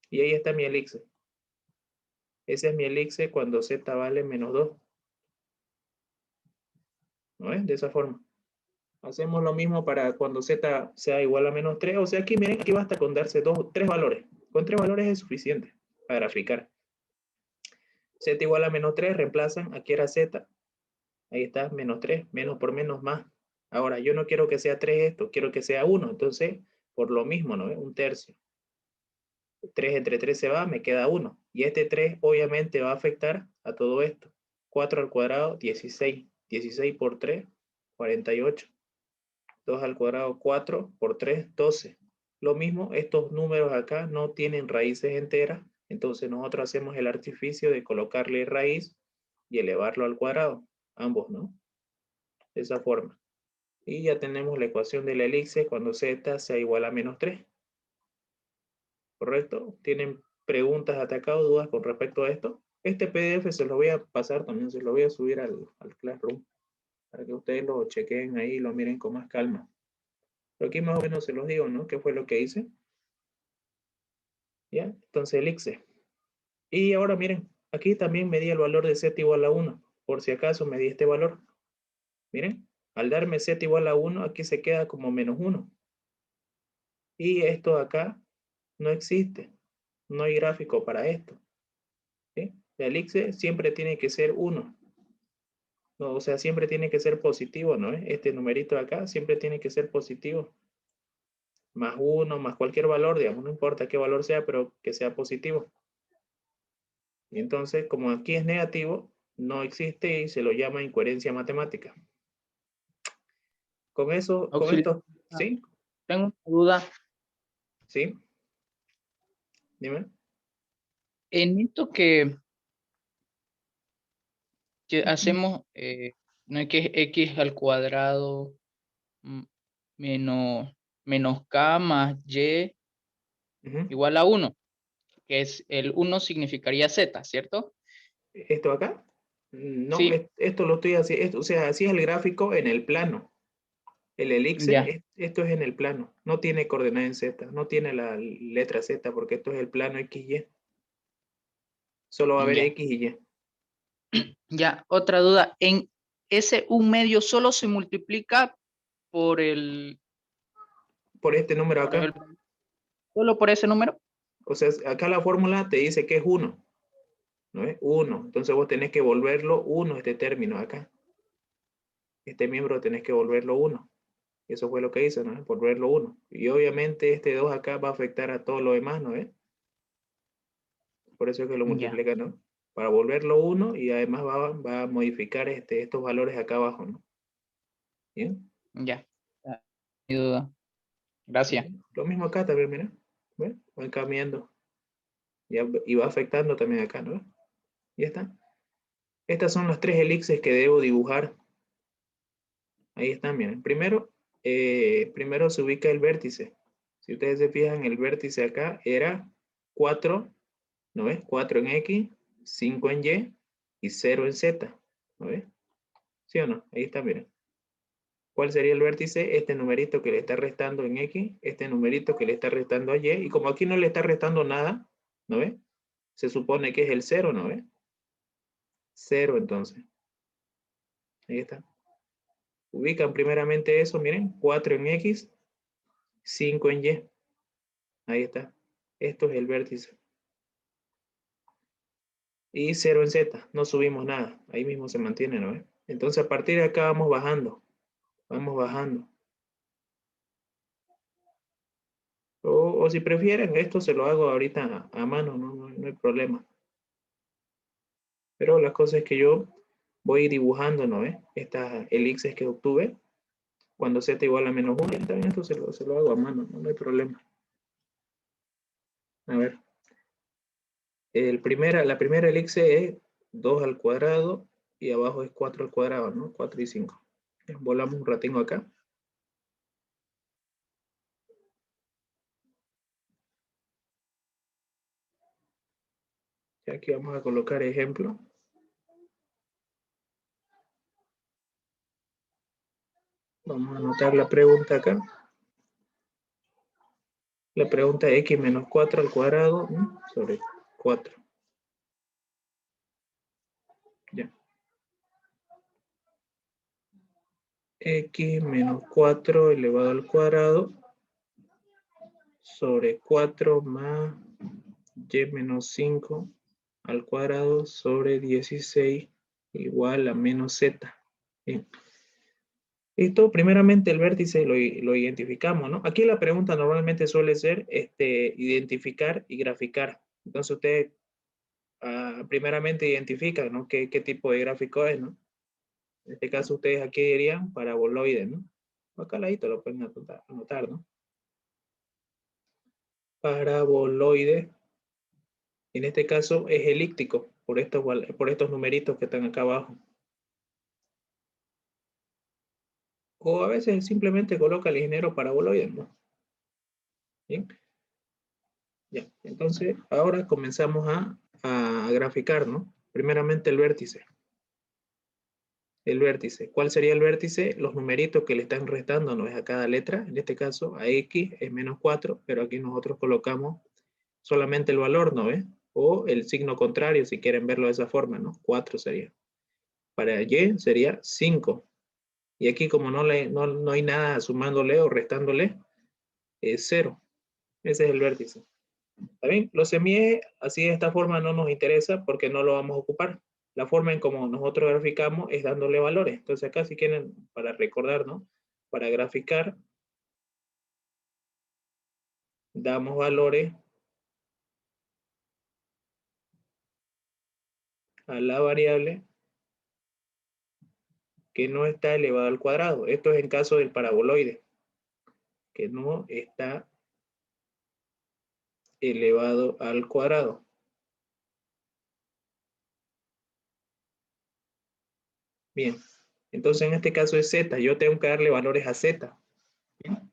A: Y ahí está mi elipse. Ese es mi elipse cuando Z vale menos 2. ¿No es? De esa forma. Hacemos lo mismo para cuando Z sea igual a menos 3. O sea, aquí miren, aquí basta con darse 3 valores. Con 3 valores es suficiente para graficar. Z igual a menos 3, reemplazan, aquí era Z. Ahí está, menos 3, menos por menos más. Ahora, yo no quiero que sea 3 esto, quiero que sea 1. Entonces, por lo mismo, ¿no? Un tercio. 3 entre 3 se va, me queda 1. Y este 3 obviamente va a afectar a todo esto. 4 al cuadrado, 16. 16 por 3, 48. 2 al cuadrado, 4 por 3, 12. Lo mismo, estos números acá no tienen raíces enteras, entonces nosotros hacemos el artificio de colocarle raíz y elevarlo al cuadrado, ambos, ¿no? De esa forma. Y ya tenemos la ecuación de la elipse cuando z sea igual a menos 3. ¿Correcto? ¿Tienen preguntas hasta acá o dudas con respecto a esto? Este PDF se lo voy a pasar también, se lo voy a subir al Classroom para que ustedes lo chequen ahí y lo miren con más calma. Pero aquí más o menos se los digo, ¿no? ¿Qué fue lo que hice? ¿Ya? Entonces elipse. Y ahora miren, aquí también me di el valor de z igual a 1. Por si acaso me di este valor. Miren, al darme z igual a 1, aquí se queda como menos 1. Y esto acá no existe. No hay gráfico para esto. ¿Sí? El x siempre tiene que ser 1. No, o sea, siempre tiene que ser positivo, ¿no? Este numerito de acá siempre tiene que ser positivo. Más 1, más cualquier valor, digamos, no importa qué valor sea, pero que sea positivo. Y entonces, como aquí es negativo, no existe y se lo llama incoherencia matemática. Con eso, con
D: Auxilio.
A: esto, ¿sí?
D: Tengo una duda.
A: ¿Sí? Dime.
D: En esto que hacemos, no es que es x al cuadrado mm, menos k más y
A: Ujú.
D: igual a 1, que es el 1 significaría z, ¿cierto?
A: ¿Esto acá? No,
D: Sí,
A: esto lo estoy haciendo, o sea, así es el gráfico en el plano. El elixir,
D: ya,
A: esto es en el plano. No tiene coordenada en z, no tiene la letra z, porque esto es el plano XY. Solo va a haber
D: ya.
A: X y Y.
D: Ya, otra duda. En ese un medio solo se multiplica por el,
A: Por este número
D: por
A: acá.
D: el- solo por ese número.
A: O sea, acá la fórmula te dice que es 1. ¿No es? 1. Entonces vos tenés que volverlo 1 este término acá. Este miembro tenés que volverlo 1. Eso fue lo que hizo, ¿no? Volverlo 1. Y obviamente este 2 acá va a afectar a todo lo demás, ¿no es? Por eso es que lo
D: Ya,
A: multiplica, ¿no? Para volverlo 1 y además va a modificar estos valores acá abajo, ¿no? ¿Bien?
D: ya. Ah, mi duda. Gracias.
A: Lo mismo acá también, mira. ¿Ves? Van cambiando. Y va afectando también acá, ¿no? Ya está. Estas son las tres elipses que debo dibujar. Ahí están, miren. Primero se ubica el vértice. Si ustedes se fijan, el vértice acá era 4, ¿no ves? 4 en X, 5 en Y y 0 en Z. ¿No ves? ¿Sí o no? Ahí está, miren. ¿Cuál sería el vértice? Este numerito que le está restando en X, este numerito que le está restando a Y. Y como aquí no le está restando nada, ¿no ves? Se supone que es el 0, ¿no ves? 0 entonces. Ahí está. Ubican primeramente eso, miren. 4 en X, 5 en Y. Ahí está. Esto es el vértice. Y 0 en Z. No subimos nada. Ahí mismo se mantiene, ¿no ves? Entonces a partir de acá vamos bajando. Vamos bajando. O si prefieren, esto se lo hago ahorita a mano, no hay problema. Pero la cosa es que yo voy dibujando, ¿no ves? Estas elixes que obtuve. Cuando z igual a menos 1, también esto se lo hago a mano, no hay problema. A ver. La primera elixir es 2 al cuadrado y abajo es 4 al cuadrado, ¿no? 4 y 5. Volamos un ratingo acá. Y aquí vamos a colocar ejemplo. Vamos a anotar la pregunta acá. La pregunta es x menos 4 al cuadrado, ¿no? Sobre 4. Ya. X menos 4 elevado al cuadrado sobre 4 más y menos 5 al cuadrado sobre 16 igual a menos z. Bien. Esto, primeramente el vértice lo identificamos, ¿no? Aquí la pregunta normalmente suele ser identificar y graficar. Entonces ustedes primeramente identifican, ¿no? ¿Qué tipo de gráfico es, ¿no? En este caso ustedes aquí dirían paraboloide, ¿no? Acá al ladito lo pueden anotar, ¿no? Paraboloide. En este caso es elíptico, por estos numeritos que están acá abajo. O a veces simplemente coloca el ingeniero paraboloide, ¿no? Bien. Ya, entonces ahora comenzamos a graficar, ¿no? Primeramente el vértice. El vértice. ¿Cuál sería el vértice? Los numeritos que le están restando, ¿no? Es a cada letra. En este caso a X es menos 4, pero aquí nosotros colocamos solamente el valor, ¿no ves? O el signo contrario, si quieren verlo de esa forma, ¿no? 4 sería. Para Y sería 5. Y aquí como no hay nada sumándole o restándole, es 0. Ese es el vértice. ¿Está bien? Los semiejes, así de esta forma no nos interesa porque no lo vamos a ocupar. La forma en como nosotros graficamos es dándole valores. Entonces acá si quieren, para recordar, ¿no? Para graficar, damos valores a la variable que no está elevada al cuadrado. Esto es en caso del paraboloide, que no está elevado al cuadrado. Bien, entonces en este caso es z, yo tengo que darle valores a z. ¿Bien?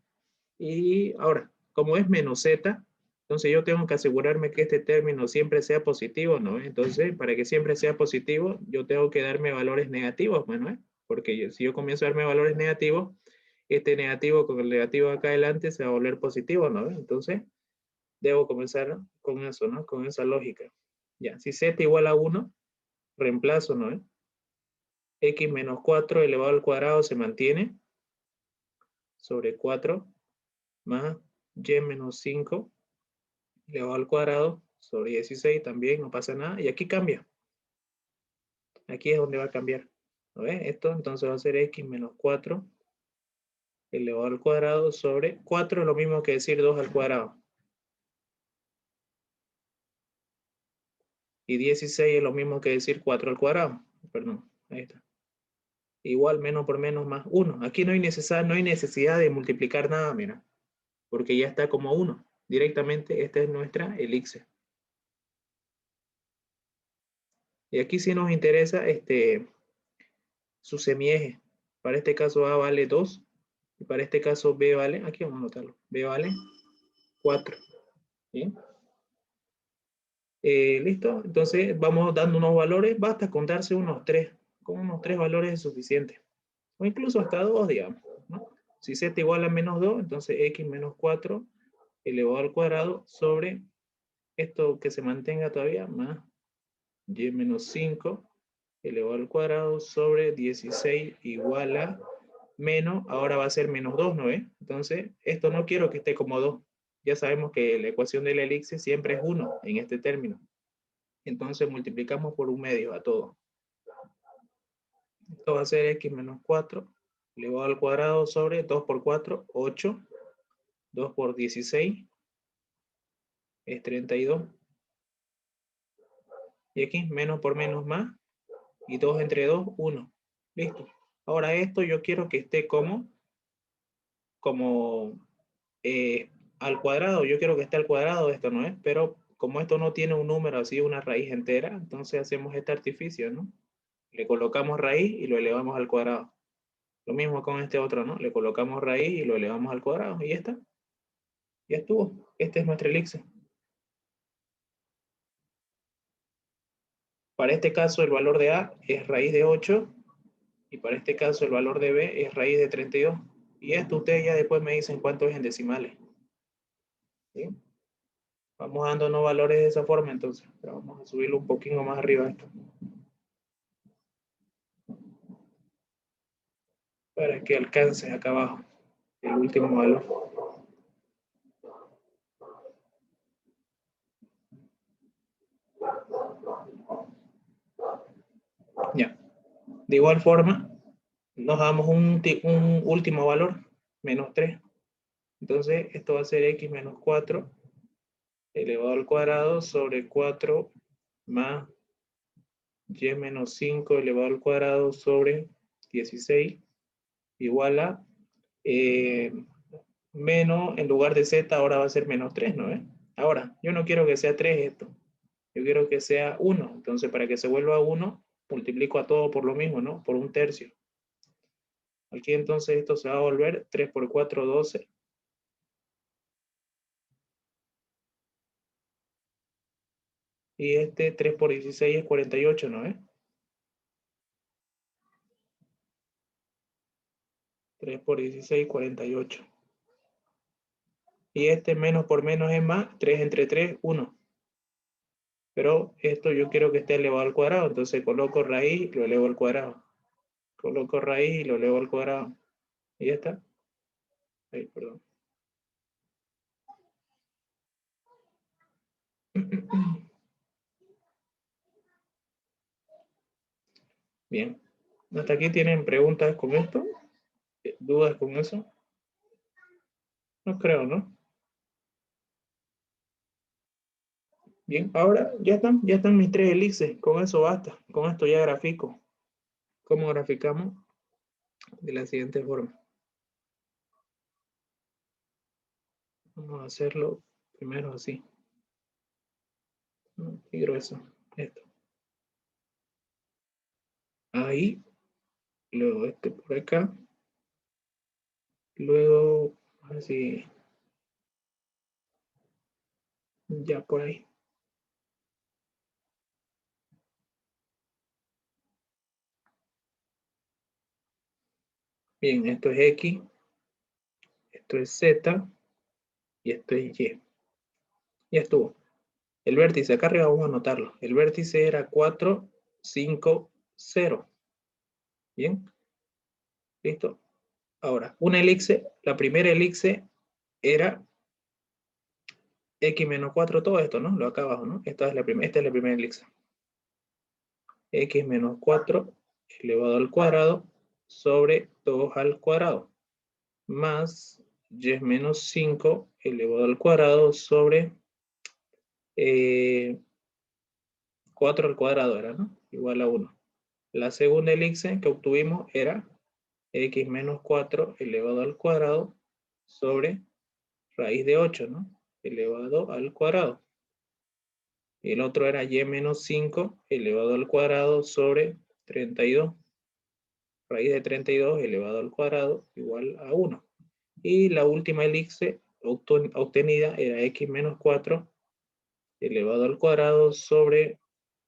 A: Y ahora, como es menos z, entonces yo tengo que asegurarme que este término siempre sea positivo, ¿no? Entonces, para que siempre sea positivo, yo tengo que darme valores negativos, bueno, porque si yo comienzo a darme valores negativos, este negativo con el negativo acá adelante se va a volver positivo, ¿no? Entonces, debo comenzar con eso, ¿no? Con esa lógica. Ya, si z igual a 1, reemplazo, ¿no? X menos 4 elevado al cuadrado se mantiene sobre 4 más y menos 5 elevado al cuadrado sobre 16 también, no pasa nada. Y aquí cambia. Aquí es donde va a cambiar. ¿No ves? Esto entonces va a ser x menos 4 elevado al cuadrado sobre 4 es lo mismo que decir 2 al cuadrado. Y 16 es lo mismo que decir 4 al cuadrado. Perdón, ahí está. Igual menos por menos más 1. Aquí no hay necesidad de multiplicar nada, mira. Porque ya está como 1. Directamente esta es nuestra elixir. Y aquí sí nos interesa su semieje. Para este caso A vale 2. Y para este caso B vale, aquí vamos a anotarlo. B vale 4. ¿Bien? ¿Listo? Entonces vamos dando unos valores. Basta con darse unos 3. Con unos 3 valores es suficiente. O incluso hasta 2, digamos, ¿no? Si z igual a menos 2, entonces x menos 4 elevado al cuadrado sobre esto que se mantenga todavía más y menos 5 elevado al cuadrado sobre 16 igual a menos, ahora va a ser menos 2, ¿no ves? Entonces, esto no quiero que esté como 2. Ya sabemos que la ecuación de la elixir siempre es 1 en este término. Entonces, multiplicamos por un medio a todo. Esto va a ser x menos 4 elevado al cuadrado sobre 2 por 4, 8. 2 por 16 es 32. Y aquí menos por menos más. Y 2 entre 2, 1. Listo. Ahora esto yo quiero que esté como al cuadrado. Yo quiero que esté al cuadrado, esto no es. Pero como esto no tiene un número así, una raíz entera, entonces hacemos este artificio, ¿no? Le colocamos raíz y lo elevamos al cuadrado. Lo mismo con este otro, ¿no? Le colocamos raíz y lo elevamos al cuadrado. Y ya está. Ya estuvo. Este es nuestro elixir. Para este caso el valor de A es raíz de 8 y para este caso el valor de B es raíz de 32. Y esto ustedes ya después me dicen cuánto es en decimales. ¿Sí? Vamos dándonos valores de esa forma entonces. Pero vamos a subirlo un poquito más arriba esto. Para que alcance acá abajo el último valor. Ya. De igual forma, nos damos un último valor, menos 3. Entonces, esto va a ser x menos 4 elevado al cuadrado sobre 4 más y menos 5 elevado al cuadrado sobre 16 igual a menos, en lugar de z ahora va a ser menos 3, ¿no? Ahora, yo no quiero que sea 3 esto. Yo quiero que sea 1. Entonces, para que se vuelva 1, multiplico a todo por lo mismo, ¿no? Por un tercio. Aquí entonces esto se va a volver 3 por 4, 12. Y 3 por 16 es 48, ¿no? 3 por 16, 48. Y menos por menos es más, 3 entre 3, 1. Pero esto yo quiero que esté elevado al cuadrado, entonces coloco raíz y lo elevo al cuadrado. Coloco raíz y lo elevo al cuadrado. Y ya está. Ahí, perdón. Bien. ¿Hasta aquí tienen preguntas con esto? ¿Dudas con eso? No creo, ¿no? Bien, ahora ya están mis 3 elixes. Con eso basta. Con esto ya grafico. ¿Cómo graficamos? De la siguiente forma. Vamos a hacerlo primero así. Y grueso. Esto. Ahí. Luego este por acá. Luego, así. Ya por ahí. Bien, esto es X. Esto es Z. Y esto es Y. Ya estuvo. El vértice, acá arriba vamos a anotarlo. El vértice era 4, 5, 0. Bien. ¿Listo? Ahora, una elipse, la primera elipse era x menos 4, todo esto, ¿no? Lo acá abajo, ¿no? Esta es la primera elipse. X menos 4 elevado al cuadrado sobre 2 al cuadrado. Más y menos 5 elevado al cuadrado sobre 4 al cuadrado era, ¿no? Igual a 1. La segunda elipse que obtuvimos era x menos 4 elevado al cuadrado sobre raíz de 8, ¿no? Elevado al cuadrado. El otro era y menos 5 elevado al cuadrado sobre 32. Raíz de 32 elevado al cuadrado igual a 1. Y la última elipse obtenida era x menos 4 elevado al cuadrado sobre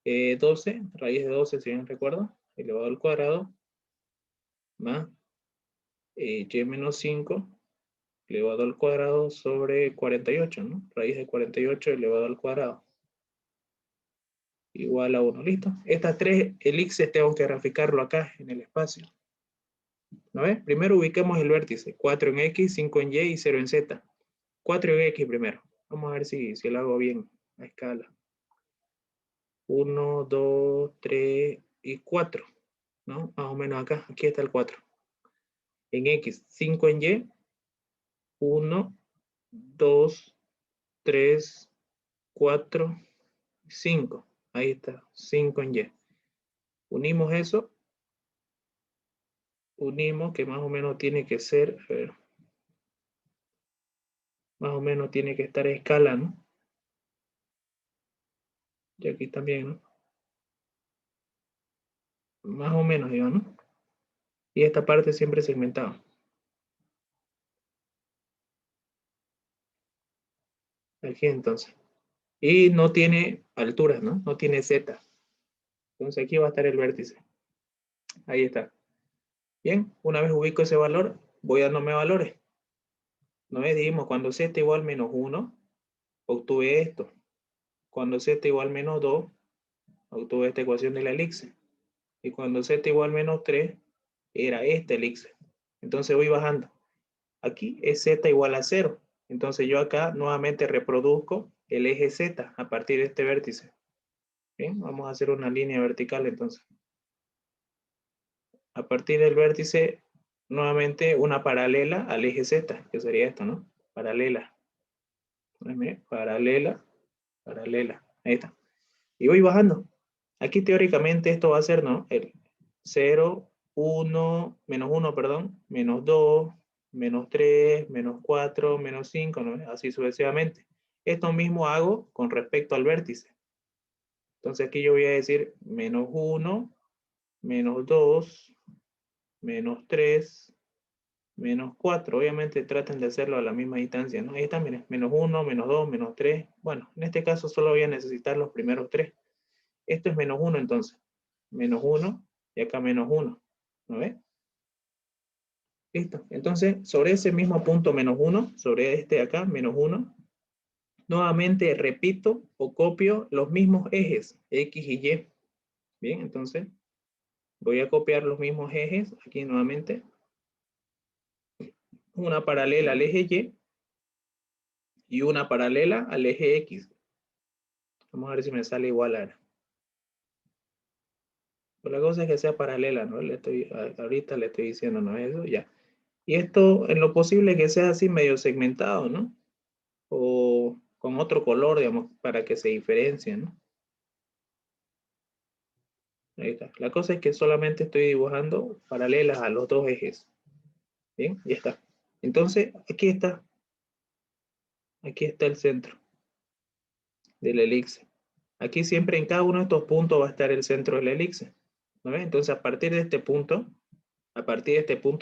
A: 12, raíz de 12 si bien recuerdo, elevado al cuadrado, más y menos 5 elevado al cuadrado sobre 48, ¿no? Raíz de 48 elevado al cuadrado. Igual a 1, ¿listo? Estas 3 elipses tengo que graficarlo acá en el espacio. ¿No ves? Primero ubiquemos el vértice. 4 en X, 5 en Y y 0 en Z. 4 en X primero. Vamos a ver si lo hago bien a escala. 1, 2, 3 y 4. ¿No? Más o menos acá. Aquí está el 4. En X, 5 en Y. 1, 2, 3, 4, 5. Ahí está. 5 en Y. Unimos eso. Unimos que más o menos tiene que ser, a ver, más o menos tiene que estar a escala, ¿no? Y aquí también, ¿no? Más o menos, digamos, ¿no? Y esta parte siempre segmentada. Aquí entonces. Y no tiene alturas, ¿no? No tiene Z. Entonces aquí va a estar el vértice. Ahí está. Bien, una vez ubico ese valor, voy dándome valores. ¿No ves? Dijimos, cuando Z igual menos 1, obtuve esto. Cuando Z igual menos 2, obtuve esta ecuación de la elipse. Y cuando Z igual menos 3, era esta elipse. Entonces voy bajando. Aquí es Z igual a 0. Entonces yo acá nuevamente reproduzco el eje Z a partir de este vértice. Bien, vamos a hacer una línea vertical entonces. A partir del vértice, nuevamente una paralela al eje Z, que sería esto, ¿no? Paralela. Paralela, paralela. Ahí está. Y voy bajando. Aquí teóricamente esto va a ser, ¿no? El 0, 1, menos 1, perdón, menos 2, menos 3, menos 4, menos 5, ¿no? Así sucesivamente. Esto mismo hago con respecto al vértice. Entonces aquí yo voy a decir menos 1, menos 2, menos 3, menos 4. Obviamente traten de hacerlo a la misma distancia, ¿no? Ahí está, miren, menos 1, menos 2, menos 3. Bueno, en este caso solo voy a necesitar los primeros 3. Esto es menos 1 entonces. Menos 1 y acá menos 1. ¿No ves? Listo. Entonces, sobre ese mismo punto menos 1, sobre este de acá, menos 1, nuevamente repito o copio los mismos ejes, X y Y. Bien, entonces voy a copiar los mismos ejes aquí nuevamente. Una paralela al eje Y y una paralela al eje X. Vamos a ver si me sale igual ahora. Pues la cosa es que sea paralela, ¿no? Ahorita le estoy diciendo, ¿no? Eso, ya. Y esto, en lo posible que sea así medio segmentado, ¿no? O con otro color, digamos, para que se diferencien, ¿no? Ahí está. La cosa es que solamente estoy dibujando paralelas a los dos ejes. Bien, ya está. Entonces, aquí está. Aquí está el centro de la elipse. Aquí siempre en cada uno de estos puntos va a estar el centro de la elipse. ¿No ves? Entonces, a partir de este punto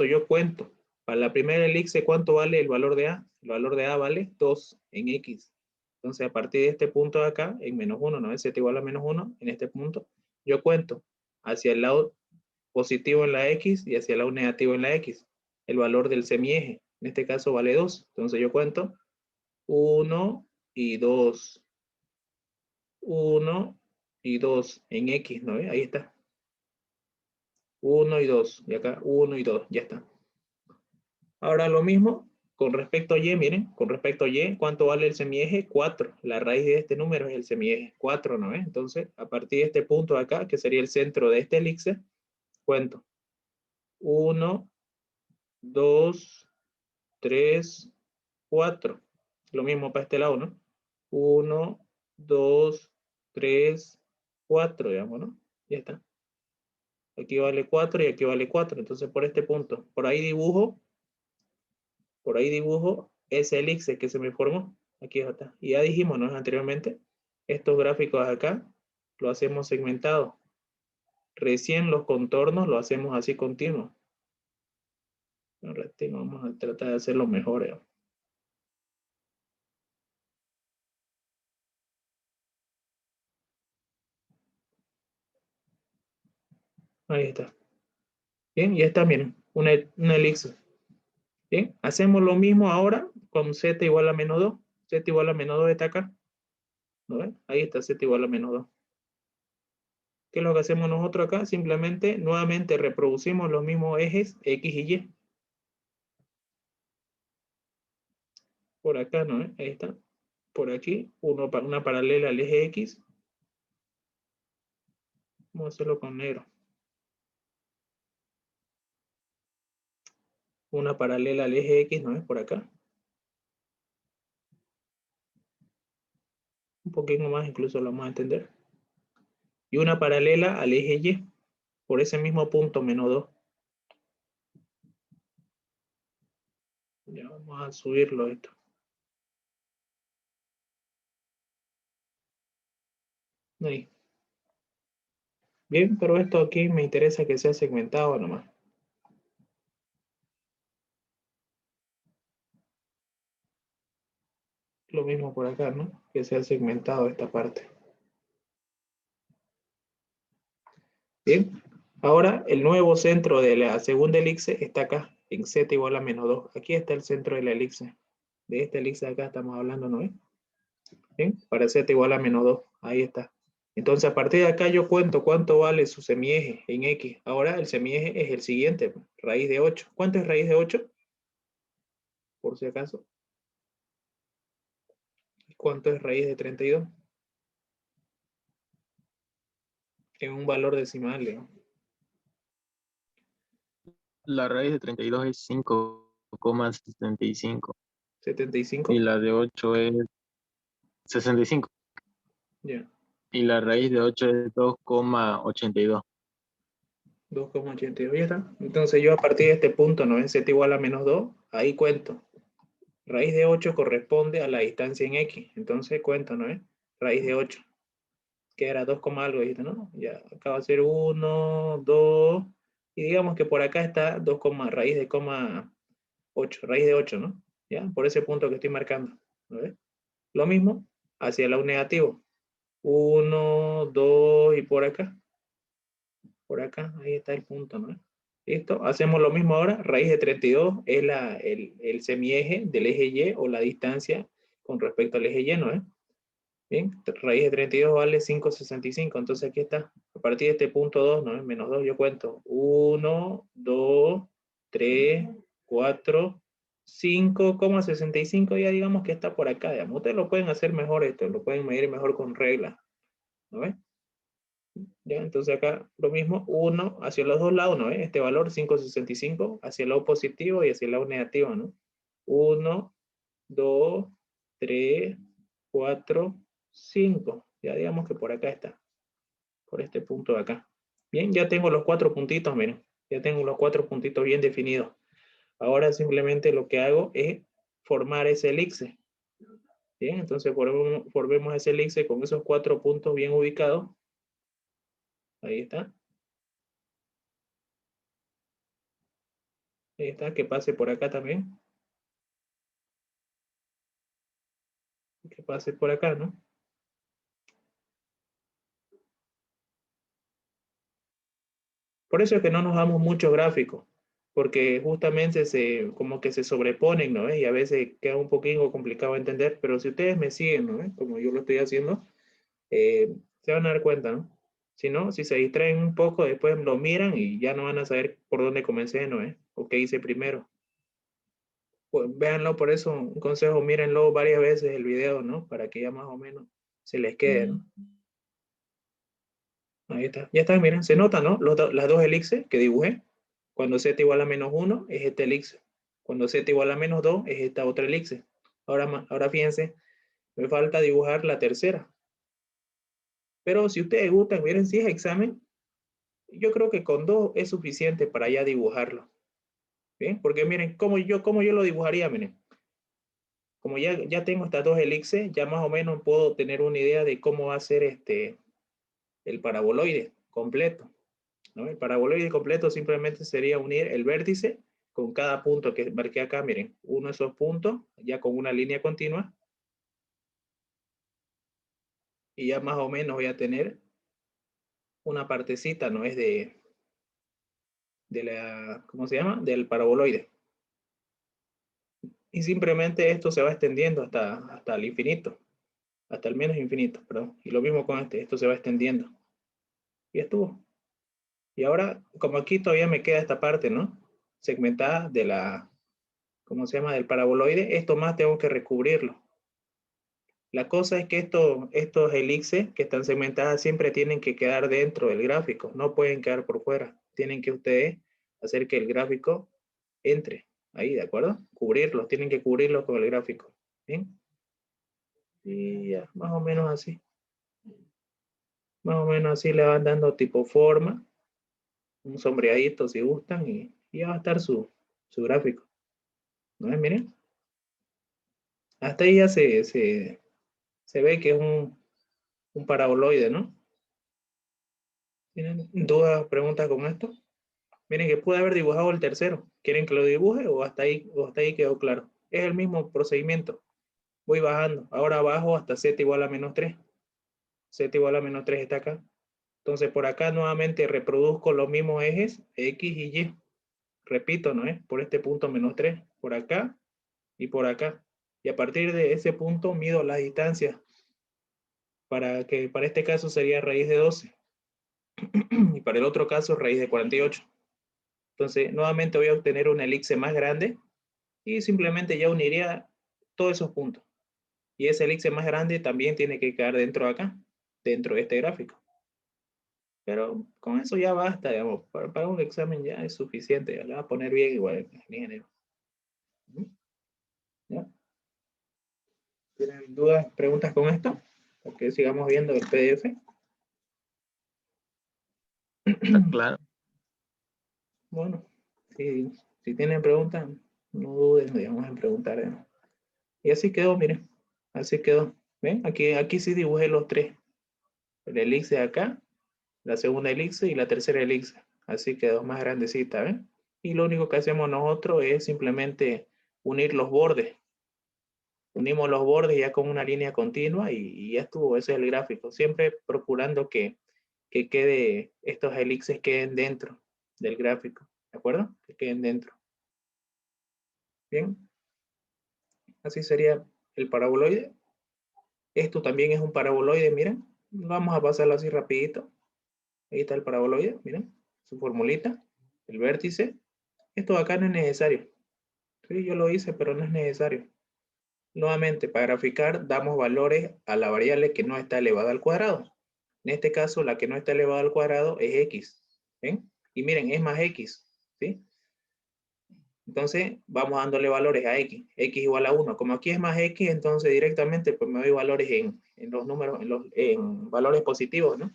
A: yo cuento. Para la primera elipse, ¿cuánto vale el valor de A? El valor de A vale 2 en X. Entonces, a partir de este punto de acá, en menos 1, ¿no? Z igual a menos 1, en este punto, yo cuento hacia el lado positivo en la X y hacia el lado negativo en la X. El valor del semieje, en este caso, vale 2. Entonces, yo cuento 1 y 2. 1 y 2 en X, ¿no? Ahí está. 1 y 2. Y acá 1 y 2. Ya está. Ahora lo mismo con respecto a Y, miren, con respecto a Y, ¿cuánto vale el semieje? 4. La raíz de este número es el semieje, 4, ¿no? Entonces, a partir de este punto de acá, que sería el centro de este elipse, cuento 1, 2, 3, 4. Lo mismo para este lado, ¿no? 1, 2, 3, 4, digamos, ¿no? Ya está. Aquí vale 4 y aquí vale 4. Entonces, por este punto, por ahí dibujo ese elipse que se me formó. Aquí está. Y ya dijimos, ¿no? Anteriormente, estos gráficos acá lo hacemos segmentado. Recién los contornos lo hacemos así continuo. Ahora vamos a tratar de hacerlo mejor. Ahí está. Bien, ya está, miren, una elipse. Bien, hacemos lo mismo ahora con z igual a menos 2. Z igual a menos 2 está acá. ¿No ven? Ahí está z igual a menos 2. ¿Qué es lo que hacemos nosotros acá? Simplemente, nuevamente reproducimos los mismos ejes X y Y. Por acá, ¿no? Ahí está. Por aquí, una paralela al eje X. Vamos a hacerlo con negro. Una paralela al eje X, ¿no es? Por acá. Un poquito más, incluso lo vamos a entender. Y una paralela al eje Y. Por ese mismo punto, menos 2. Ya vamos a subirlo esto. Ahí. Bien, pero esto aquí me interesa que sea segmentado nomás. Lo mismo por acá, ¿no? Que sea segmentado esta parte. Bien. Ahora el nuevo centro de la segunda elipse está acá, en z igual a menos 2. Aquí está el centro de la elipse. De esta elipse de acá estamos hablando, ¿no? Bien, para z igual a menos 2. Ahí está. Entonces, a partir de acá yo cuento cuánto vale su semieje en X. Ahora el semieje es el siguiente, raíz de 8. ¿Cuánto es raíz de 8? Por si acaso. ¿Cuánto es raíz de 32? En un valor decimal, ¿no?
E: La raíz de 32 es 5,75.
A: 75.
E: Y la de 8 es 65.
A: Ya.
E: Y la raíz de 8 es 2,82.
A: 2,82, ya está. Entonces yo a partir de este punto, ¿no? En z igual a menos 2, ahí cuento. Raíz de 8 corresponde a la distancia en X. Entonces cuento, ¿no? Raíz de 8. Que era 2, algo, dijiste, ¿no? Ya, acá va a ser 1, 2. Y digamos que por acá está 2, raíz de 8, raíz de 8, ¿no? Ya, por ese punto que estoy marcando. ¿No ves? Lo mismo hacia el lado negativo. 1, 2 y por acá. Por acá, ahí está el punto, ¿no? ¿Listo? Hacemos lo mismo ahora. Raíz de 32 es el semieje del eje Y o la distancia con respecto al eje Y, ¿no? Bien, raíz de 32 vale 5,65. Entonces aquí está. A partir de este punto 2, ¿no? Menos 2, yo cuento. 1, 2, 3, 4, 5,65 ya digamos que está por acá, digamos. Ustedes lo pueden hacer mejor esto, lo pueden medir mejor con regla, ¿no ven? Ya, entonces acá lo mismo, 1 hacia los dos lados, ¿no ven? Este valor 5,65 hacia el lado positivo y hacia el lado negativo, ¿no? 1, 2, 3, 4, 5. Ya digamos que por acá está, por este punto de acá. Bien, ya tengo los 4 puntitos, miren. Ya tengo los 4 puntitos bien definidos. Ahora simplemente lo que hago es formar ese elixir. Bien, entonces formemos ese elixir con esos 4 puntos bien ubicados. Ahí está. Ahí está, que pase por acá también. Que pase por acá, ¿no? Por eso es que no nos damos muchos gráficos, porque justamente como que se sobreponen, ¿no? Y a veces queda un poquito complicado entender, pero si ustedes me siguen, ¿no? Como yo lo estoy haciendo, se van a dar cuenta, ¿no? Si no, si se distraen un poco, después lo miran y ya no van a saber por dónde comencé, ¿no? O qué hice primero. Pues véanlo, por eso un consejo, mírenlo varias veces el video, ¿no? Para que ya más o menos se les quede, ¿no? Ahí está. Ya está, miren, se nota, ¿no? Las dos elixir que dibujé. Cuando z igual a -1 es este elixir. Cuando z igual a -2 es esta otra elixir. Ahora fíjense, me falta dibujar la tercera. Pero si ustedes gustan, miren, si es examen, yo creo que con 2 es suficiente para ya dibujarlo. ¿Bien? Porque miren, cómo yo lo dibujaría, miren. Como ya tengo estas dos elixir, ya más o menos puedo tener una idea de cómo va a ser el paraboloide completo, ¿no? El paraboloide completo simplemente sería unir el vértice con cada punto que marqué acá, miren, uno de esos puntos, ya con una línea continua, y ya más o menos voy a tener una partecita, ¿no? Es de la, ¿cómo se llama? Del paraboloide. Y simplemente esto se va extendiendo hasta el infinito, hasta el menos infinito, perdón. Y lo mismo con esto se va extendiendo. Y estuvo. Y ahora, como aquí todavía me queda esta parte, ¿no? Segmentada de la, ¿cómo se llama? Del paraboloide, esto más tengo que recubrirlo. La cosa es que estos elixir que están segmentadas siempre tienen que quedar dentro del gráfico, no pueden quedar por fuera. Tienen que ustedes hacer que el gráfico entre ahí, ¿de acuerdo? Cubrirlos, tienen que cubrirlos con el gráfico. ¿Bien? Y ya, más o menos así. Más o menos así le van dando tipo forma, un sombreadito si gustan, y ya va a estar su gráfico. ¿No ves? Miren. Hasta ahí ya se ve que es un paraboloide, ¿no? ¿Tienen dudas, preguntas con esto? Miren que pude haber dibujado el tercero. ¿Quieren que lo dibuje o hasta ahí quedó claro? Es el mismo procedimiento. Voy bajando. Ahora bajo hasta z igual a -3. Z igual a -3 está acá. Entonces por acá nuevamente reproduzco los mismos ejes X y Y. Repito, ¿no es? Por este punto -3. Por acá y por acá. Y a partir de ese punto mido la distancia. Para este caso sería raíz de 12. Y para el otro caso raíz de 48. Entonces nuevamente voy a obtener una elixir más grande y simplemente ya uniría todos esos puntos. Y ese elixir más grande también tiene que quedar dentro de acá, dentro de este gráfico. Pero con eso ya basta, digamos, para un examen ya es suficiente, ya le va a poner bien igual el ingeniero. ¿Ya? ¿Tienen dudas, preguntas con esto? Porque sigamos viendo el PDF.
E: Está claro.
A: Bueno, si tienen preguntas, no duden, digamos, en preguntar. ¿no? Y así quedó, miren, así quedó. ¿Ven? Aquí sí dibujé los tres. El elixir acá, la segunda elixir y la tercera elixir. Así quedó más grandecita, ¿ven? Y lo único que hacemos nosotros es simplemente unir los bordes. Unimos los bordes ya con una línea continua y ya estuvo. Ese es el gráfico. Siempre procurando que estos elixires queden dentro del gráfico. ¿De acuerdo? Que queden dentro. Bien. Así sería el paraboloide. Esto también es un paraboloide, miren. Vamos a pasarlo así rapidito. Ahí está el paraboloide, miren. Su formulita, el vértice. Esto acá no es necesario. Sí, yo lo hice, pero no es necesario. Nuevamente, para graficar, damos valores a la variable que no está elevada al cuadrado. En este caso, la que no está elevada al cuadrado es x. ¿Ven? Y miren, es más x. ¿Sí? Entonces, vamos dándole valores a x. X igual a 1. Como aquí es más x, entonces directamente pues me doy valores en los números, en valores positivos, ¿no?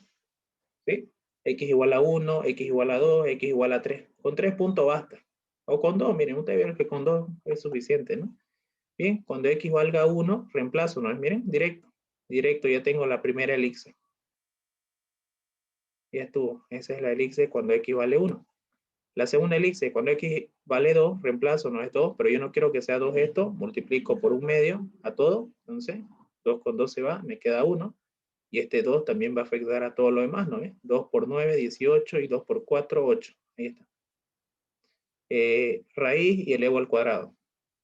A: ¿Sí? X igual a 1, x igual a 2, x igual a 3. Con 3 puntos basta. O con 2, miren, ustedes vieron que con 2 es suficiente, ¿no? Bien, cuando x valga 1, reemplazo, ¿no? Miren, directo. Directo, ya tengo la primera elipse. Ya estuvo. Esa es la elipse cuando x vale 1. La segunda elipse, cuando x vale 2, reemplazo, no es 2, pero yo no quiero que sea 2 esto, multiplico por un medio a todo, entonces 2 con 2 se va, me queda 1, y este 2 también va a afectar a todo lo demás, ¿no? 2 por 9, 18, y 2 por 4, 8, ahí está. Raíz y elevo al cuadrado,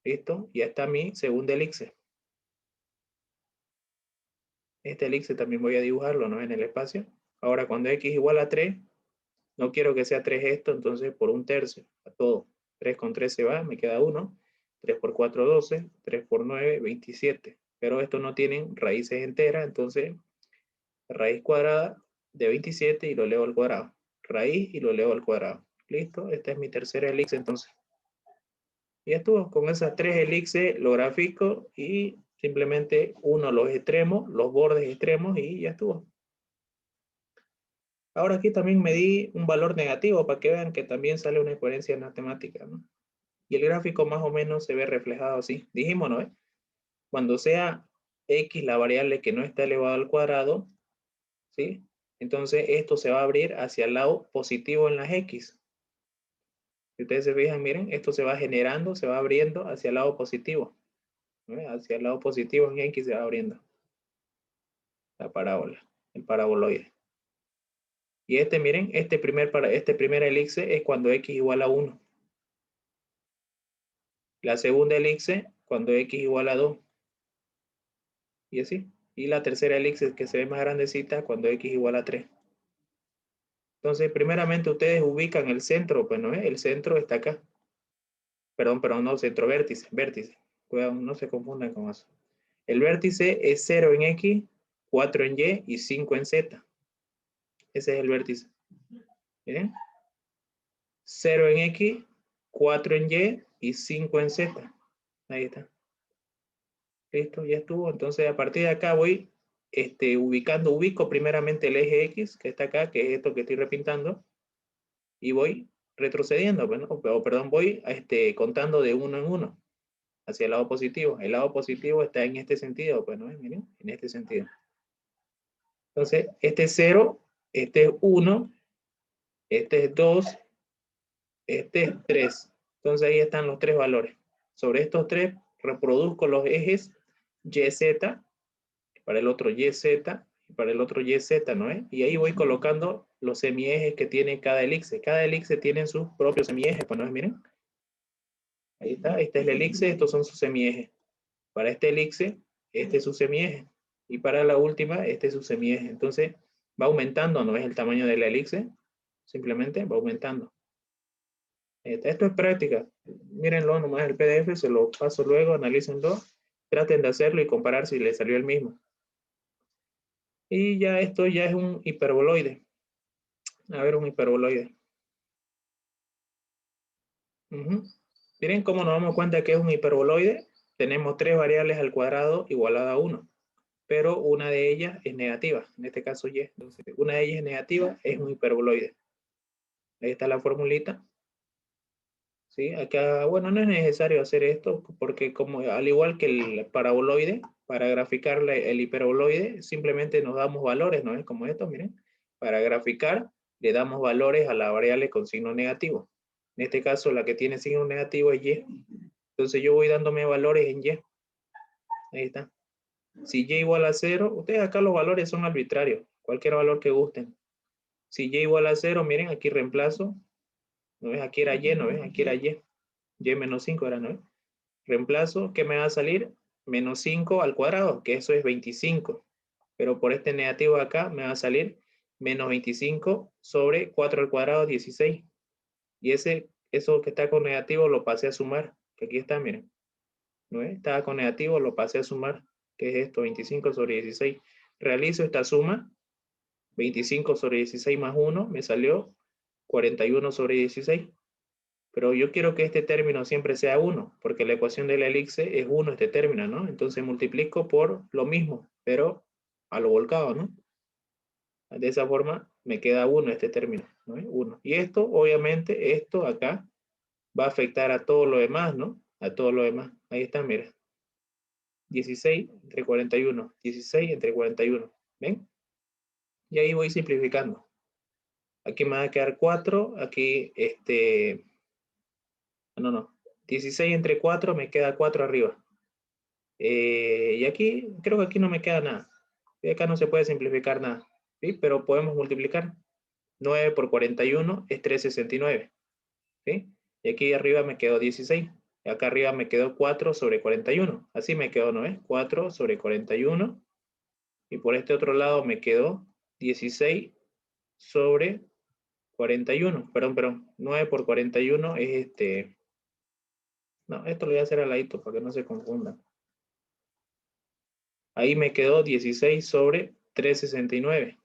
A: ¿listo? Ya está mi segunda elipse. Este elipse también voy a dibujarlo, ¿no? En el espacio. Ahora, cuando x igual a 3, no quiero que sea 3 esto, entonces por un tercio, a todo. 3 con 3 se va, me queda 1. 3 por 4, 12. 3 por 9, 27. Pero estos no tienen raíces enteras, entonces raíz cuadrada de 27 y lo elevo al cuadrado. Raíz y lo elevo al cuadrado. ¿Listo? Esta es mi tercera elipse entonces. Y estuvo. Con esas tres elipses lo grafico y simplemente uno los extremos, los bordes extremos y ya estuvo. Ahora aquí también me di un valor negativo para que vean que también sale una coherencia matemática, ¿no? Y el gráfico más o menos se ve reflejado así. Dijimos, ¿no? Cuando sea x la variable que no está elevada al cuadrado, ¿sí? Entonces esto se va a abrir hacia el lado positivo en las x. Si ustedes se fijan, miren, esto se va generando, se va abriendo hacia el lado positivo, ¿no? Hacia el lado positivo en x se va abriendo la parábola, el paraboloide. Y este, miren, este primer elipse es cuando x igual a 1. La segunda elipse cuando x igual a 2. Y así. Y la tercera elipse que se ve más grandecita cuando x igual a 3. Entonces, primeramente ustedes ubican el centro, pues no es, el centro está acá. Perdón, no, centro, vértice, vértice. Cuidado, no se confundan con eso. El vértice es 0 en x, 4 en y y 5 en z. Ese es el vértice. ¿Miren? 0 en x, 4 en y y 5 en z. Ahí está. Listo, ya estuvo. Entonces, a partir de acá voy ubico primeramente el eje X, que está acá, que es esto que estoy repintando, y voy retrocediendo, bueno, o perdón, voy contando de uno en uno, hacia el lado positivo. El lado positivo está en este sentido, pues, ¿no? Miren, en este sentido. Entonces, este es 0, este es 1, este es 2, este es 3. Entonces, ahí están los tres valores. Sobre estos tres, reproduzco los ejes YZ, para el otro YZ, y para el otro YZ, ¿no es? Y ahí voy colocando los semiejes que tiene cada elipse. Cada elipse tiene sus propios semiejes, pues, ¿no es? Miren. Ahí está, este es el elipse, estos son sus semiejes. Para este elipse, este es su semieje. Y para la última, este es su semieje. Entonces, va aumentando, ¿no es? El tamaño de la elipse, simplemente va aumentando. Esto es práctica. Mírenlo nomás el PDF, se lo paso luego, analícenlo, traten de hacerlo y comparar si les salió el mismo. Y ya esto ya es un hiperboloide. A ver, un hiperboloide. Miren cómo nos damos cuenta que es un hiperboloide. Tenemos tres variables al cuadrado igualada a 1. Pero una de ellas es negativa. En este caso y. Entonces, una de ellas es negativa, es un hiperboloide. Ahí está la formulita. ¿Sí? Acá, bueno, no es necesario hacer esto porque como al igual que el paraboloide, para graficar el hiperboloide, simplemente nos damos valores, ¿no es? Como esto, miren. Para graficar, le damos valores a la variable con signo negativo. En este caso, la que tiene signo negativo es y. Entonces yo voy dándome valores en y. Ahí está. Si y igual a 0, ustedes acá los valores son arbitrarios. Cualquier valor que gusten. Si y igual a 0, miren, aquí reemplazo. ¿No ves? Aquí era y, ¿no ves? Aquí era y. Y menos 5 era, ¿no ves? Reemplazo, ¿qué me va a salir? Menos 5 al cuadrado, que eso es 25. Pero por este negativo de acá me va a salir menos 25 sobre 4 al cuadrado, 16. Y eso que está con negativo lo pasé a sumar. que aquí está, miren. ¿No es? Estaba con negativo, lo pasé a sumar, que es esto, 25 sobre 16. Realizo esta suma, 25 sobre 16 más 1, me salió 41 sobre 16. Pero yo quiero que este término siempre sea 1, porque la ecuación de la elipse es 1 este término, ¿no? Entonces multiplico por lo mismo, pero a lo volcado, ¿no? De esa forma me queda 1 este término, ¿no? 1. Y esto, obviamente, esto acá va a afectar a todo lo demás, ¿no? A todo lo demás. Ahí está, mira. 16 entre 41. 16 entre 41. ¿Ven? Y ahí voy simplificando. Aquí me va a quedar 4. Aquí, no. 16 entre 4 me queda 4 arriba. Y aquí, creo que aquí no me queda nada. Y acá no se puede simplificar nada. ¿Sí? Pero podemos multiplicar. 9 por 41 es 369. ¿Sí? Y aquí arriba me quedó 16. Y acá arriba me quedó 4 sobre 41. Así me quedó, ¿no es? 4 sobre 41. Y por este otro lado me quedó 16 sobre 41. Perdón. 9 por 41 es No, esto lo voy a hacer al ladito para que no se confundan. Ahí me quedó 16 sobre 369.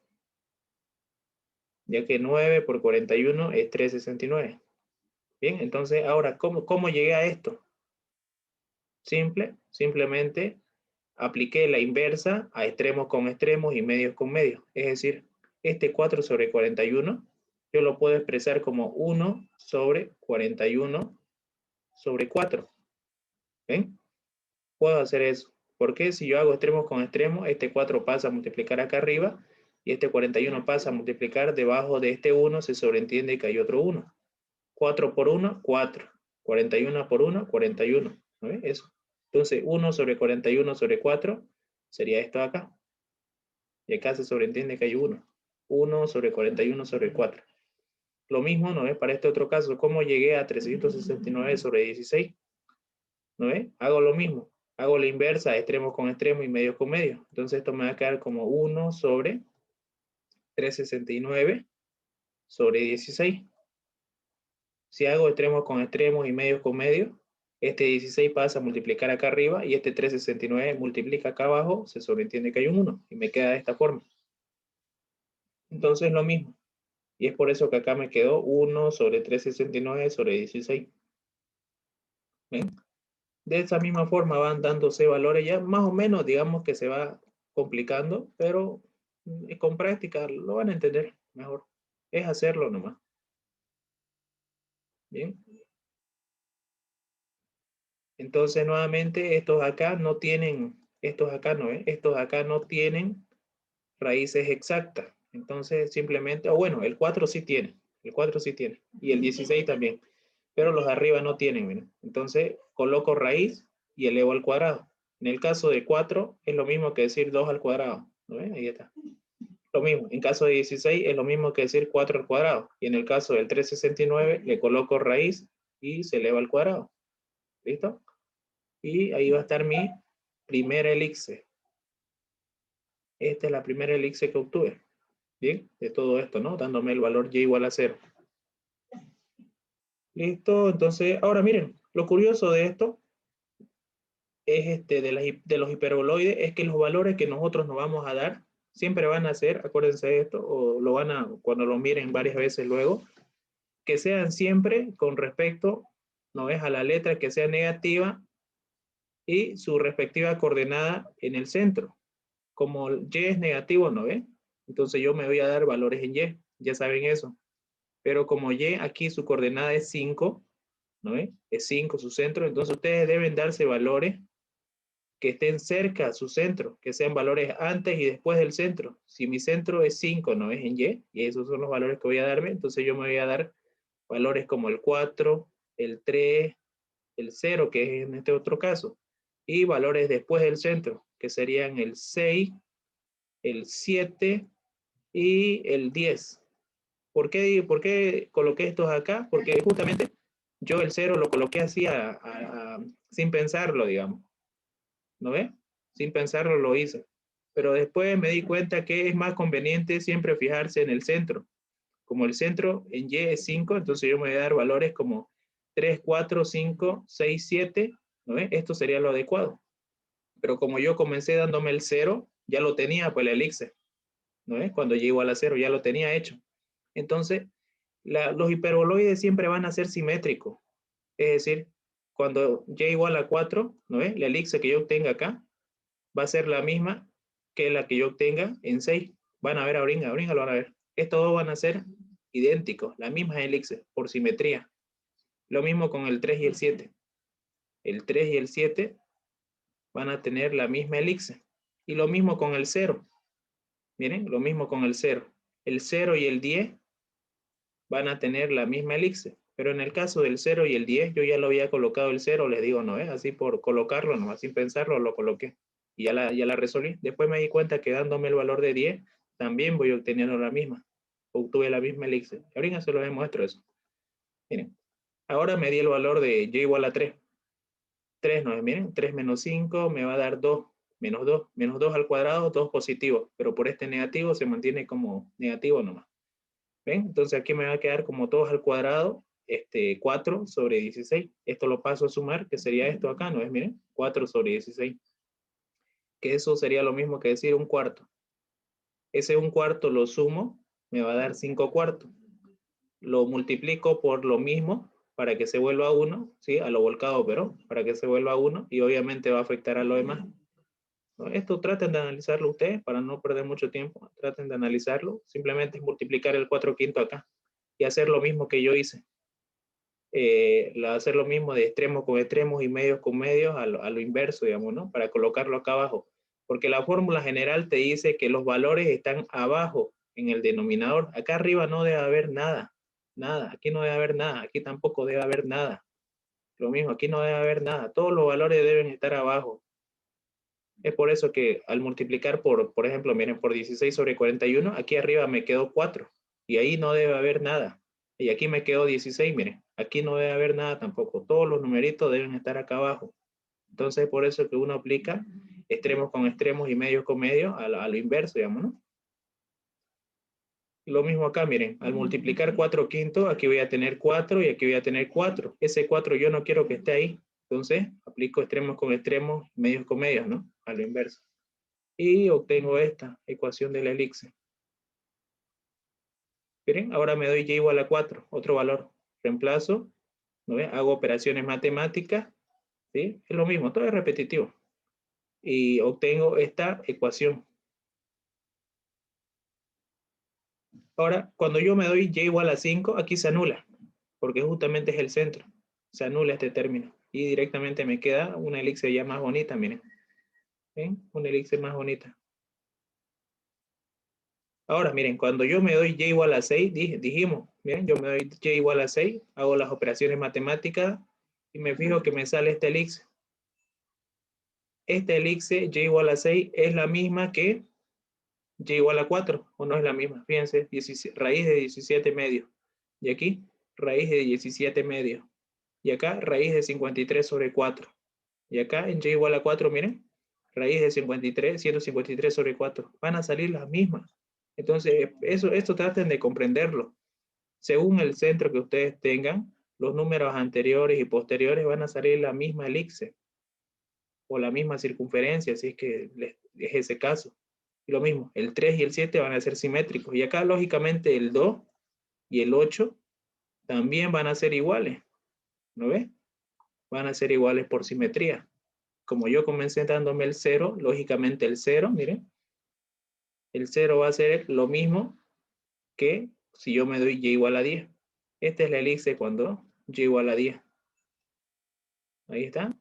A: Ya que 9 por 41 es 369. Bien, entonces ahora, ¿cómo llegué a esto? Simplemente apliqué la inversa a extremos con extremos y medios con medios. Es decir, este 4 sobre 41 yo lo puedo expresar como 1 sobre 41 sobre 4. ¿Ven? Puedo hacer eso. Porque si yo hago extremos con extremos, este 4 pasa a multiplicar acá arriba y este 41 pasa a multiplicar debajo de este 1, se sobreentiende que hay otro 1. 4 por 1, 4. 41 por 1, 41. ¿No ves? Eso. Entonces, 1 sobre 41 sobre 4 sería esto acá. Y acá se sobreentiende que hay 1. 1 sobre 41 sobre 4. Lo mismo, ¿no ves? Para este otro caso, ¿cómo llegué a 369 sobre 16? ¿No ves? Hago lo mismo. Hago la inversa, extremos con extremos y medios con medios. Entonces esto me va a quedar como 1 sobre 369 sobre 16. Si hago extremos con extremos y medios con medios, este 16 pasa a multiplicar acá arriba y este 369 multiplica acá abajo, se sobreentiende que hay un 1 y me queda de esta forma. Entonces lo mismo. Y es por eso que acá me quedó 1 sobre 369 sobre 16. ¿Ven? De esa misma forma van dándose valores ya, más o menos digamos que se va complicando, pero con práctica lo van a entender mejor. Es hacerlo nomás. Bien. Entonces nuevamente estos acá no tienen raíces exactas. Entonces simplemente, o bueno, el 4 sí tiene, y el 16 también, pero los de arriba no tienen, miren. Entonces coloco raíz y elevo al cuadrado. En el caso de 4 es lo mismo que decir 2 al cuadrado, ¿no ven? Ahí está. Lo mismo, en caso de 16 es lo mismo que decir 4 al cuadrado, y en el caso del 369 le coloco raíz y se eleva al cuadrado. ¿Listo? Y ahí va a estar mi primera elipse. Esta es la primera elipse que obtuve. Bien, de todo esto, ¿no? Dándome el valor y igual a 0. Listo, entonces, ahora miren, lo curioso de esto es de los hiperboloides, es que los valores que nosotros nos vamos a dar siempre van a ser, acuérdense de esto, o lo van a, cuando lo miren varias veces luego, que sean siempre con respecto, no es a la letra que sea negativa y su respectiva coordenada en el centro. Como y es negativo, ¿no ve? Entonces yo me voy a dar valores en y, ya saben eso. Pero como y aquí su coordenada es 5, ¿no ve? Es 5 su centro, entonces ustedes deben darse valores que estén cerca a su centro, que sean valores antes y después del centro. Si mi centro es 5, ¿no es? En y esos son los valores que voy a darme, entonces yo me voy a dar valores como el 4, el 3, el 0, que es en este otro caso, y valores después del centro, que serían el 6, el 7 y el 10. ¿Por qué coloqué estos acá? Porque justamente yo el 0 lo coloqué así sin pensarlo, digamos. ¿No ve? Sin pensarlo lo hice. Pero después me di cuenta que es más conveniente siempre fijarse en el centro. Como el centro en y es 5, entonces yo me voy a dar valores como 3, 4, 5, 6, 7, ¿no ves? Esto sería lo adecuado. Pero como yo comencé dándome el 0, ya lo tenía, pues la elixir, ¿no ves? Cuando y igual a 0, ya lo tenía hecho. Entonces, los hiperboloides siempre van a ser simétricos. Es decir, cuando y igual a 4, ¿no ves? La elixir que yo obtenga acá va a ser la misma que la que yo obtenga en 6. Van a ver, ahorita lo van a ver. Estos dos van a ser idénticos, la misma elixir, por simetría. Lo mismo con el 3 y el 7. El 3 y el 7 van a tener la misma elixir. Y lo mismo con el 0. Miren, lo mismo con el 0. El 0 y el 10 van a tener la misma elixir. Pero en el caso del 0 y el 10, yo ya lo había colocado el 0, les digo, no es así por colocarlo, nomás sin pensarlo, lo coloqué. Y ya la resolví. Después me di cuenta que dándome el valor de 10, también voy obteniendo la misma. Obtuve la misma elixir. Ahorita se lo demuestro eso. Miren, ahora me di el valor de y igual a 3. 3, no, miren, 3 menos 5 me va a dar 2. Menos 2. Menos 2 al cuadrado, 2 positivo. Pero por este negativo se mantiene como negativo nomás. ¿Ven? Entonces aquí me va a quedar como 2 al cuadrado, 4 sobre 16. Esto lo paso a sumar, que sería esto acá, ¿no es? Miren, 4 sobre 16. Que eso sería lo mismo que decir un cuarto. Ese un cuarto lo sumo, me va a dar 5 cuartos. Lo multiplico por lo mismo para que se vuelva 1, ¿sí? A lo volcado, pero para que se vuelva 1 y obviamente va a afectar a lo demás. ¿No? Esto traten de analizarlo ustedes para no perder mucho tiempo. Traten de analizarlo. Simplemente es multiplicar el 4/5 acá y hacer lo mismo que yo hice. Hacer lo mismo de extremos con extremos y medios con medios a lo inverso, digamos, ¿no? Para colocarlo acá abajo. Porque la fórmula general te dice que los valores están abajo en el denominador. Acá arriba no debe haber nada. Nada. Aquí no debe haber nada. Aquí tampoco debe haber nada. Lo mismo, aquí no debe haber nada. Todos los valores deben estar abajo. Es por eso que al multiplicar por ejemplo, miren, por 16 sobre 41, aquí arriba me quedó 4. Y ahí no debe haber nada. Y aquí me quedó 16, miren. Aquí no debe haber nada tampoco. Todos los numeritos deben estar acá abajo. Entonces, por eso que uno aplica extremos con extremos y medios con medios a lo inverso, digamos, ¿no? Lo mismo acá, miren. Al multiplicar 4/5, aquí voy a tener 4 y aquí voy a tener 4. Ese 4 yo no quiero que esté ahí. Entonces, aplico extremos con extremos, medios con medios, ¿no? A lo inverso. Y obtengo esta ecuación de la elixir. Miren, ahora me doy y igual a 4, otro valor. Reemplazo, ¿no ve? Hago operaciones matemáticas, ¿sí? Es lo mismo, todo es repetitivo. Y obtengo esta ecuación. Ahora, cuando yo me doy y igual a 5, aquí se anula, porque justamente es el centro. Se anula este término. Y directamente me queda una elixir ya más bonita, miren. ¿Ven? Una elixir más bonita. Ahora, miren, cuando yo me doy y igual a 6, dijimos, miren, yo me doy y igual a 6, hago las operaciones matemáticas y me fijo que me sale esta elixir. Esta elixir y igual a 6 es la misma que y igual a 4, o no es la misma. Fíjense, raíz de 17 medios. Y aquí, raíz de 17 medios. Y acá, raíz de 53 sobre 4. Y acá, en y igual a 4, miren, raíz de 153 sobre 4. Van a salir las mismas. Entonces, esto traten de comprenderlo. Según el centro que ustedes tengan, los números anteriores y posteriores van a salir la misma elixir o la misma circunferencia, si es que es ese caso. Y lo mismo, el 3 y el 7 van a ser simétricos. Y acá, lógicamente, el 2 y el 8 también van a ser iguales. ¿No ves? Van a ser iguales por simetría. Como yo comencé dándome el 0, lógicamente el 0, miren, el 0 va a ser lo mismo que si yo me doy y igual a 10. Esta es la elixir cuando y igual a 10. Ahí está.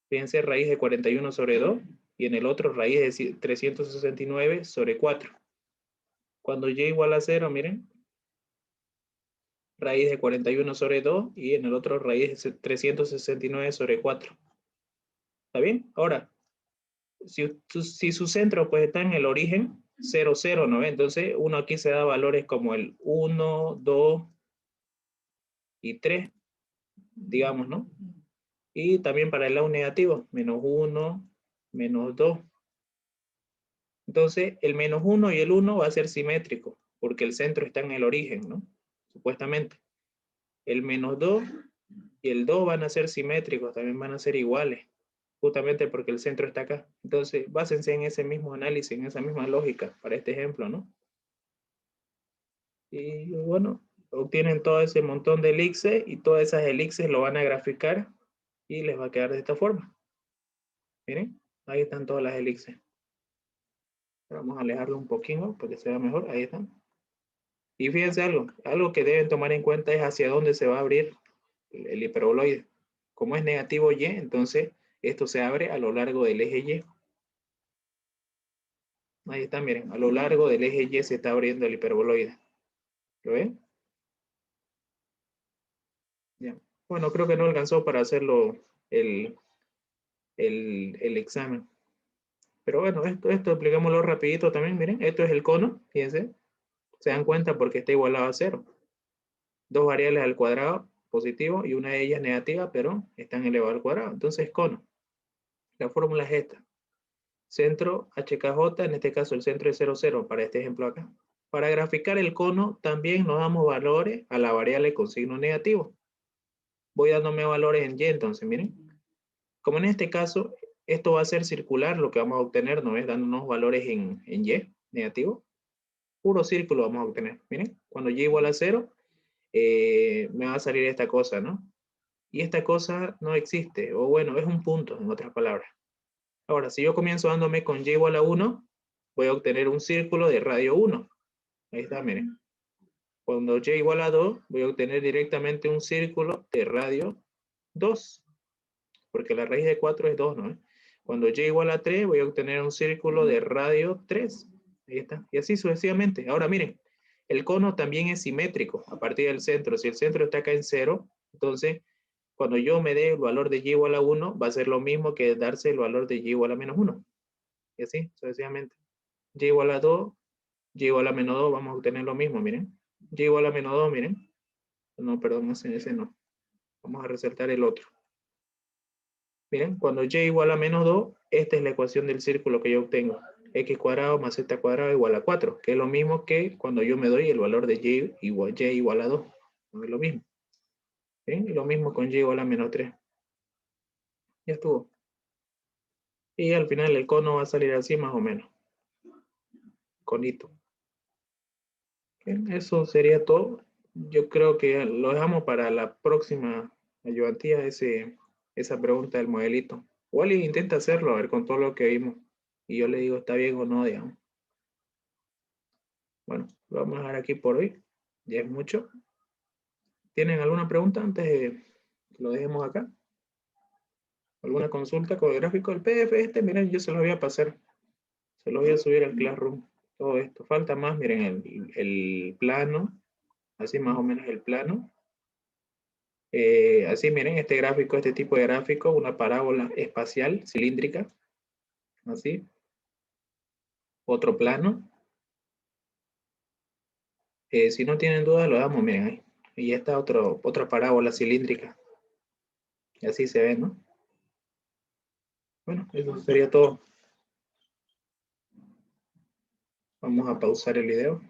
A: Fíjense, raíz de 41 sobre 2 y en el otro raíz de 369 sobre 4. Cuando y igual a 0, miren, raíz de 41 sobre 2 y en el otro raíz de 369 sobre 4. ¿Está bien? Ahora, si su centro pues está en el origen 0, 0, ¿no? Entonces uno aquí se da valores como el 1, 2 y 3, digamos, ¿no? Y también para el lado negativo, menos 1, menos 2. Entonces el menos 1 y el 1 va a ser simétrico, porque el centro está en el origen, ¿no? Supuestamente. El menos 2 y el 2 van a ser simétricos, también van a ser iguales, justamente porque el centro está acá. Entonces, básense en ese mismo análisis, en esa misma lógica para este ejemplo, ¿no? Y bueno, obtienen todo ese montón de elipses y todas esas elipses lo van a graficar y les va a quedar de esta forma. Miren, ahí están todas las elipses. Vamos a alejarlo un poquito para que se vea mejor. Ahí están. Y fíjense algo que deben tomar en cuenta es hacia dónde se va a abrir el hiperboloide. Como es negativo y, entonces esto se abre a lo largo del eje y. Ahí está, miren, a lo largo del eje y se está abriendo el hiperboloide. ¿Lo ven? Ya. Bueno, creo que no alcanzó para hacerlo el examen. Pero bueno, esto expliquémoslo rapidito también, miren, esto es el cono, fíjense. Se dan cuenta porque está igualado a 0. Dos variables al cuadrado positivo y una de ellas negativa, pero están elevadas al cuadrado. Entonces, cono. La fórmula es esta. Centro HKJ, en este caso el centro es 0, 0, para este ejemplo acá. Para graficar el cono, también nos damos valores a la variable con signo negativo. Voy dándome valores en y, entonces, miren. Como en este caso, esto va a ser circular, lo que vamos a obtener, ¿no es? Dándonos valores en y, negativo. Puro círculo vamos a obtener. Miren, cuando y igual a 0, me va a salir esta cosa, ¿no? Y esta cosa no existe, o bueno, es un punto, en otras palabras. Ahora, si yo comienzo dándome con y igual a 1, voy a obtener un círculo de radio 1. Ahí está, miren. Cuando y igual a 2, voy a obtener directamente un círculo de radio 2, porque la raíz de 4 es 2, ¿no? Cuando y igual a 3, voy a obtener un círculo de radio 3. Ahí está. Y así sucesivamente. Ahora, miren, el cono también es simétrico a partir del centro. Si el centro está acá en 0, entonces, cuando yo me dé el valor de y igual a 1, va a ser lo mismo que darse el valor de y igual a menos 1. Y así, sucesivamente. Y igual a 2, y igual a menos 2, vamos a obtener lo mismo, miren. Y igual a menos 2, miren. No, perdón, ese no. Vamos a resaltar el otro. Miren, cuando y igual a menos 2, esta es la ecuación del círculo que yo obtengo. X cuadrado más z cuadrado igual a 4, que es lo mismo que cuando yo me doy el valor de y igual a 2. No es lo mismo. ¿Sí? Y lo mismo con y igual a menos 3. Ya estuvo. Y al final el cono va a salir así más o menos. Conito. Bien, eso sería todo. Yo creo que lo dejamos para la próxima ayudantía, esa pregunta del modelito. Wally intenta hacerlo, a ver, con todo lo que vimos. Y yo le digo, ¿está bien o no, digamos? Bueno, lo vamos a dejar aquí por hoy. Ya es mucho. ¿Tienen alguna pregunta antes de que lo dejemos acá? ¿Alguna consulta con el gráfico del PDF este? Miren, yo se lo voy a pasar. Se lo voy a subir al Classroom. Todo esto. Falta más, miren, el plano. Así más o menos el plano. Así, miren, este gráfico, este tipo de gráfico, una parábola espacial cilíndrica. Así. Otro plano. Si no tienen dudas, lo damos, miren ahí. Y esta otra parábola cilíndrica. Y así se ve, ¿no? Bueno, eso sería todo. Vamos a pausar el video.